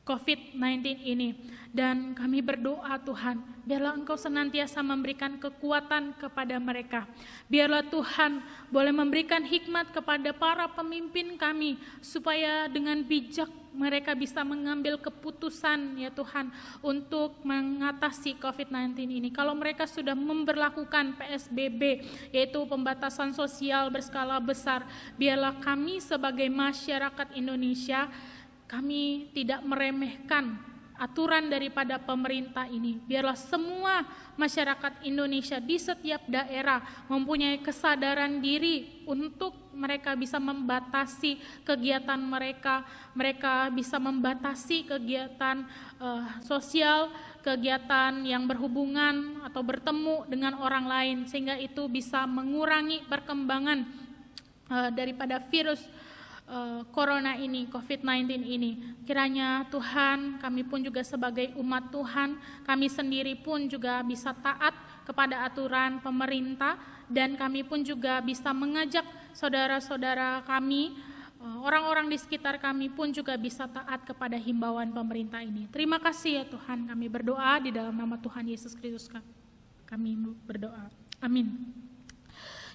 COVID-19 ini. Dan kami berdoa Tuhan, biarlah Engkau senantiasa memberikan kekuatan kepada mereka. Biarlah Tuhan boleh memberikan hikmat kepada para pemimpin kami, supaya dengan bijak mereka bisa mengambil keputusan ya Tuhan untuk mengatasi COVID-19 ini. Kalau mereka sudah memberlakukan PSBB, yaitu pembatasan sosial berskala besar, biarlah kami sebagai masyarakat Indonesia, kami tidak meremehkan aturan daripada pemerintah ini. Biarlah semua masyarakat Indonesia di setiap daerah mempunyai kesadaran diri untuk mereka bisa membatasi kegiatan mereka, mereka bisa membatasi kegiatan sosial, kegiatan yang berhubungan atau bertemu dengan orang lain, sehingga itu bisa mengurangi perkembangan daripada virus Corona ini, COVID-19 ini. Kiranya Tuhan, kami pun juga sebagai umat Tuhan, kami sendiri pun juga bisa taat kepada aturan pemerintah, dan kami pun juga bisa mengajak saudara-saudara kami, orang-orang di sekitar kami pun juga bisa taat kepada himbauan pemerintah ini. Terima kasih ya Tuhan, kami berdoa di dalam nama Tuhan Yesus Kristus kami berdoa. Amin.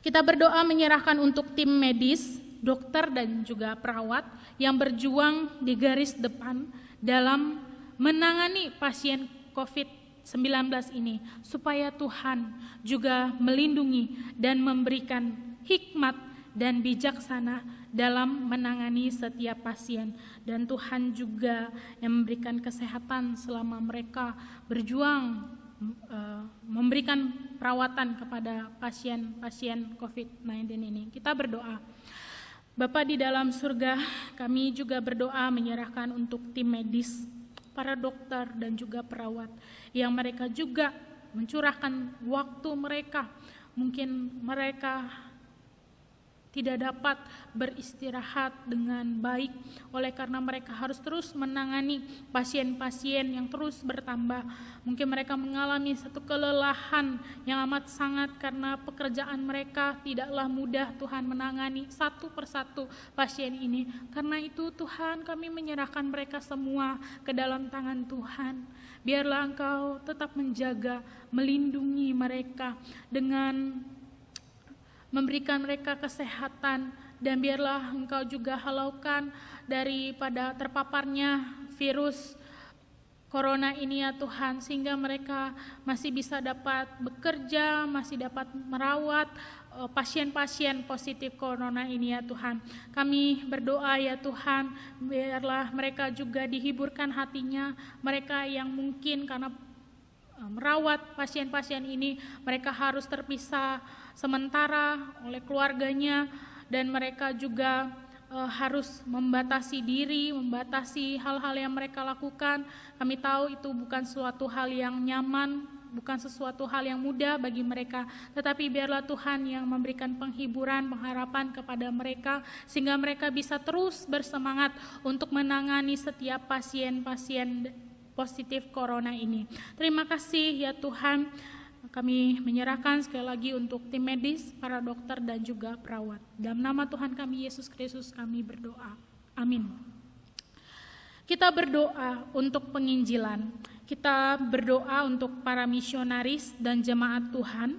Kita berdoa menyerahkan untuk tim medis, dokter dan juga perawat yang berjuang di garis depan dalam menangani pasien COVID-19 ini, supaya Tuhan juga melindungi dan memberikan hikmat dan bijaksana dalam menangani setiap pasien, dan Tuhan juga yang memberikan kesehatan selama mereka berjuang memberikan perawatan kepada pasien-pasien COVID-19 ini. Kita berdoa. Bapa di dalam surga, kami juga berdoa menyerahkan untuk tim medis, para dokter dan juga perawat, yang mereka juga mencurahkan waktu mereka. Mungkin mereka tidak dapat beristirahat dengan baik, oleh karena mereka harus terus menangani pasien-pasien yang terus bertambah. Mungkin mereka mengalami satu kelelahan yang amat sangat, karena pekerjaan mereka tidaklah mudah Tuhan menangani satu persatu pasien ini. Karena itu Tuhan, kami menyerahkan mereka semua ke dalam tangan Tuhan. Biarlah Engkau tetap menjaga, melindungi mereka dengan memberikan mereka kesehatan dan biarlah Engkau juga halaukan daripada terpaparnya virus Corona ini ya Tuhan, sehingga mereka masih bisa dapat bekerja, masih dapat merawat pasien-pasien positif Corona ini ya Tuhan. Kami berdoa ya Tuhan, biarlah mereka juga dihiburkan hatinya, mereka yang mungkin karena merawat pasien-pasien ini, mereka harus terpisah sementara oleh keluarganya, dan mereka juga harus membatasi diri, membatasi hal-hal yang mereka lakukan. Kami tahu itu bukan suatu hal yang nyaman, bukan sesuatu hal yang mudah bagi mereka, tetapi biarlah Tuhan yang memberikan penghiburan, pengharapan kepada mereka, sehingga mereka bisa terus bersemangat untuk menangani setiap pasien-pasien positif Corona ini. Terima kasih ya Tuhan. Kami menyerahkan sekali lagi untuk tim medis, para dokter dan juga perawat. Dalam nama Tuhan kami Yesus Kristus kami berdoa. Amin. Kita berdoa untuk penginjilan. Kita berdoa untuk para misionaris dan jemaat Tuhan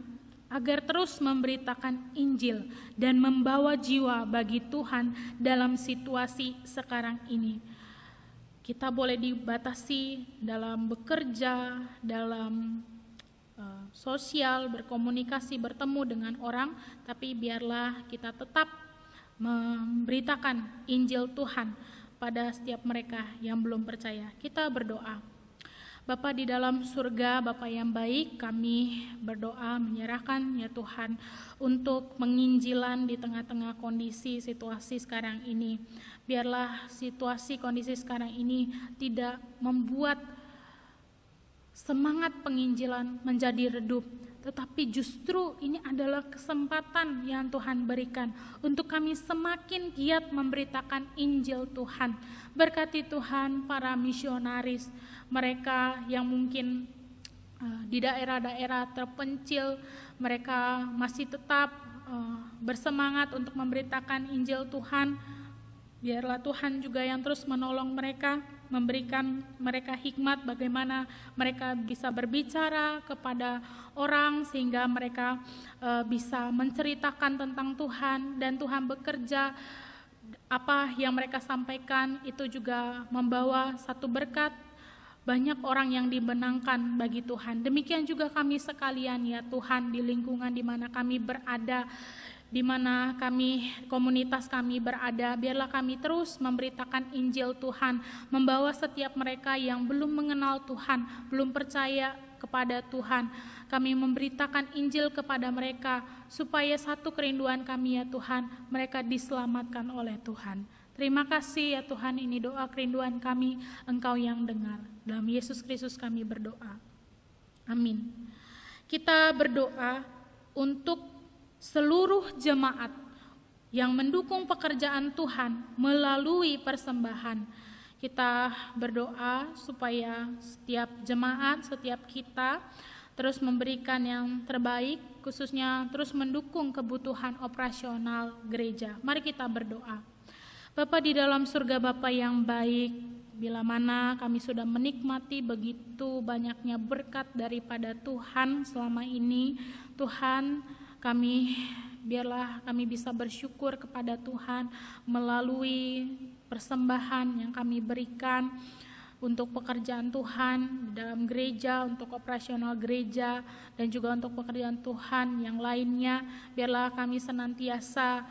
agar terus memberitakan Injil dan membawa jiwa bagi Tuhan dalam situasi sekarang ini. Kita boleh dibatasi dalam bekerja, dalam sosial, berkomunikasi, bertemu dengan orang, tapi biarlah kita tetap memberitakan Injil Tuhan pada setiap mereka yang belum percaya. Kita berdoa. Bapa di dalam surga, Bapa yang baik, kami berdoa menyerahkan ya Tuhan untuk penginjilan di tengah-tengah kondisi situasi sekarang ini. Biarlah situasi kondisi sekarang ini tidak membuat semangat penginjilan menjadi redup, tetapi justru ini adalah kesempatan yang Tuhan berikan untuk kami semakin giat memberitakan Injil Tuhan. Berkati Tuhan para misionaris, mereka yang mungkin di daerah-daerah terpencil, mereka masih tetap bersemangat untuk memberitakan Injil Tuhan. Biarlah Tuhan juga yang terus menolong mereka, memberikan mereka hikmat bagaimana mereka bisa berbicara kepada orang sehingga mereka bisa menceritakan tentang Tuhan, dan Tuhan bekerja. Apa yang mereka sampaikan itu juga membawa satu berkat, banyak orang yang dimenangkan bagi Tuhan. Demikian juga kami sekalian ya Tuhan, di lingkungan di mana kami berada, di mana kami, komunitas kami berada, biarlah kami terus memberitakan Injil Tuhan, membawa setiap mereka yang belum mengenal Tuhan, belum percaya kepada Tuhan. Kami memberitakan Injil kepada mereka, supaya satu kerinduan kami ya Tuhan, mereka diselamatkan oleh Tuhan. Terima kasih ya Tuhan, ini doa kerinduan kami, Engkau yang dengar. Dalam Yesus Kristus kami berdoa. Amin. Kita berdoa untuk seluruh jemaat yang mendukung pekerjaan Tuhan melalui persembahan. Kita berdoa supaya setiap jemaat, setiap kita terus memberikan yang terbaik, khususnya terus mendukung kebutuhan operasional gereja. Mari kita berdoa. Bapa di dalam surga, Bapa yang baik, bila mana kami sudah menikmati begitu banyaknya berkat daripada Tuhan selama ini, Tuhan, biarlah kami bisa bersyukur kepada Tuhan melalui persembahan yang kami berikan untuk pekerjaan Tuhan dalam gereja, untuk operasional gereja, dan juga untuk pekerjaan Tuhan yang lainnya. Biarlah kami senantiasa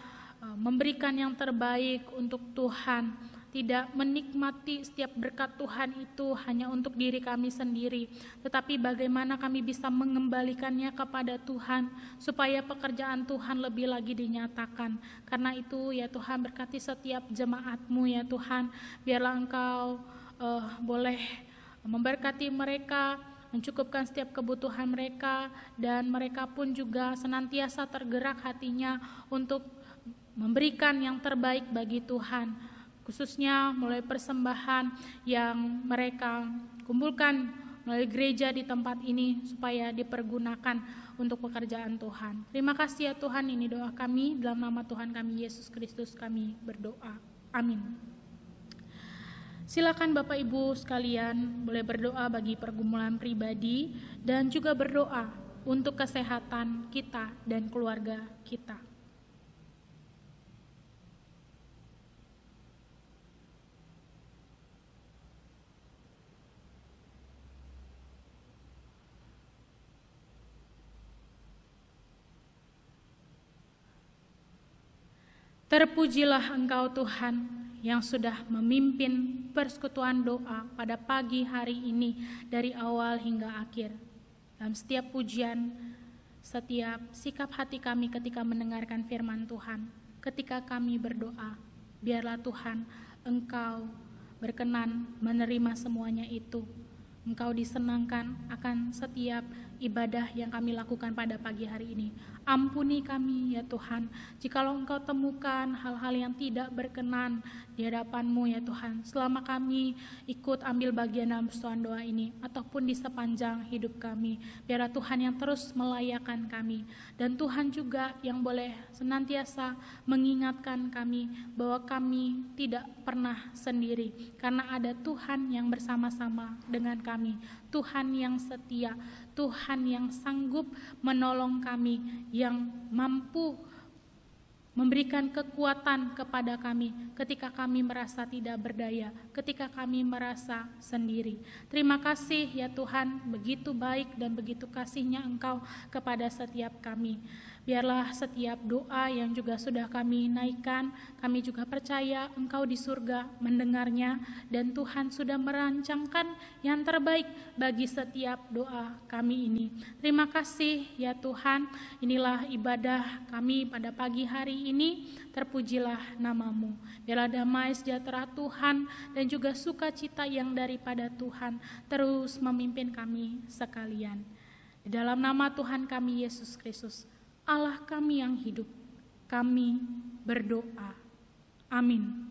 memberikan yang terbaik untuk Tuhan, tidak menikmati setiap berkat Tuhan itu hanya untuk diri kami sendiri, tetapi bagaimana kami bisa mengembalikannya kepada Tuhan, supaya pekerjaan Tuhan lebih lagi dinyatakan. Karena itu ya Tuhan, berkati setiap jemaat-Mu ya Tuhan, biarlah Engkau boleh memberkati mereka, mencukupkan setiap kebutuhan mereka, dan mereka pun juga senantiasa tergerak hatinya untuk memberikan yang terbaik bagi Tuhan, khususnya melalui persembahan yang mereka kumpulkan melalui gereja di tempat ini, supaya dipergunakan untuk pekerjaan Tuhan. Terima kasih ya Tuhan, ini doa kami, dalam nama Tuhan kami Yesus Kristus kami berdoa. Amin. Silakan Bapak Ibu sekalian boleh berdoa bagi pergumulan pribadi dan juga berdoa untuk kesehatan kita dan keluarga kita. Terpujilah Engkau Tuhan yang sudah memimpin persekutuan doa pada pagi hari ini dari awal hingga akhir. Dalam setiap pujian, setiap sikap hati kami ketika mendengarkan firman Tuhan, ketika kami berdoa, biarlah Tuhan Engkau berkenan menerima semuanya itu. Engkau disenangkan akan setiap ibadah yang kami lakukan pada pagi hari ini. Ampuni kami ya Tuhan, jikalau Engkau temukan hal-hal yang tidak berkenan di hadapan-Mu ya Tuhan, selama kami ikut ambil bagian dalam persekutuan doa ini, ataupun di sepanjang hidup kami. Biarlah Tuhan yang terus melayakan kami, dan Tuhan juga yang boleh senantiasa mengingatkan kami bahwa kami tidak pernah sendiri, karena ada Tuhan yang bersama-sama dengan kami, Tuhan yang setia, Tuhan yang sanggup menolong kami, yang mampu memberikan kekuatan kepada kami ketika kami merasa tidak berdaya, ketika kami merasa sendiri. Terima kasih ya Tuhan, begitu baik dan begitu kasih-Nya Engkau kepada setiap kami. Biarlah setiap doa yang juga sudah kami naikkan, kami juga percaya Engkau di surga mendengarnya, dan Tuhan sudah merancangkan yang terbaik bagi setiap doa kami ini. Terima kasih ya Tuhan, inilah ibadah kami pada pagi hari ini, terpujilah nama-Mu. Biarlah damai sejahtera Tuhan dan juga sukacita yang daripada Tuhan terus memimpin kami sekalian. Di dalam nama Tuhan kami Yesus Kristus, Allah kami yang hidup, kami berdoa. Amin.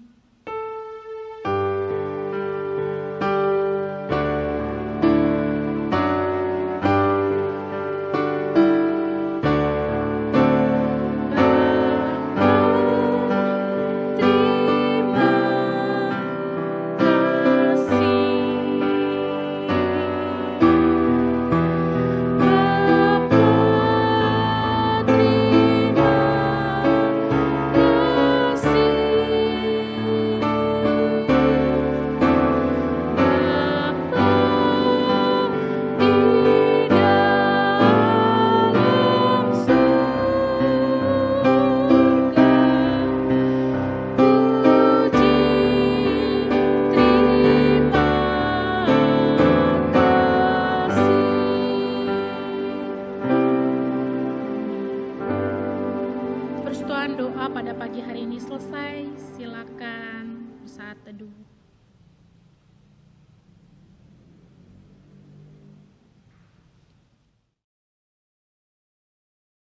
Persekutuan doa pada pagi hari ini selesai. Silakan saat teduh.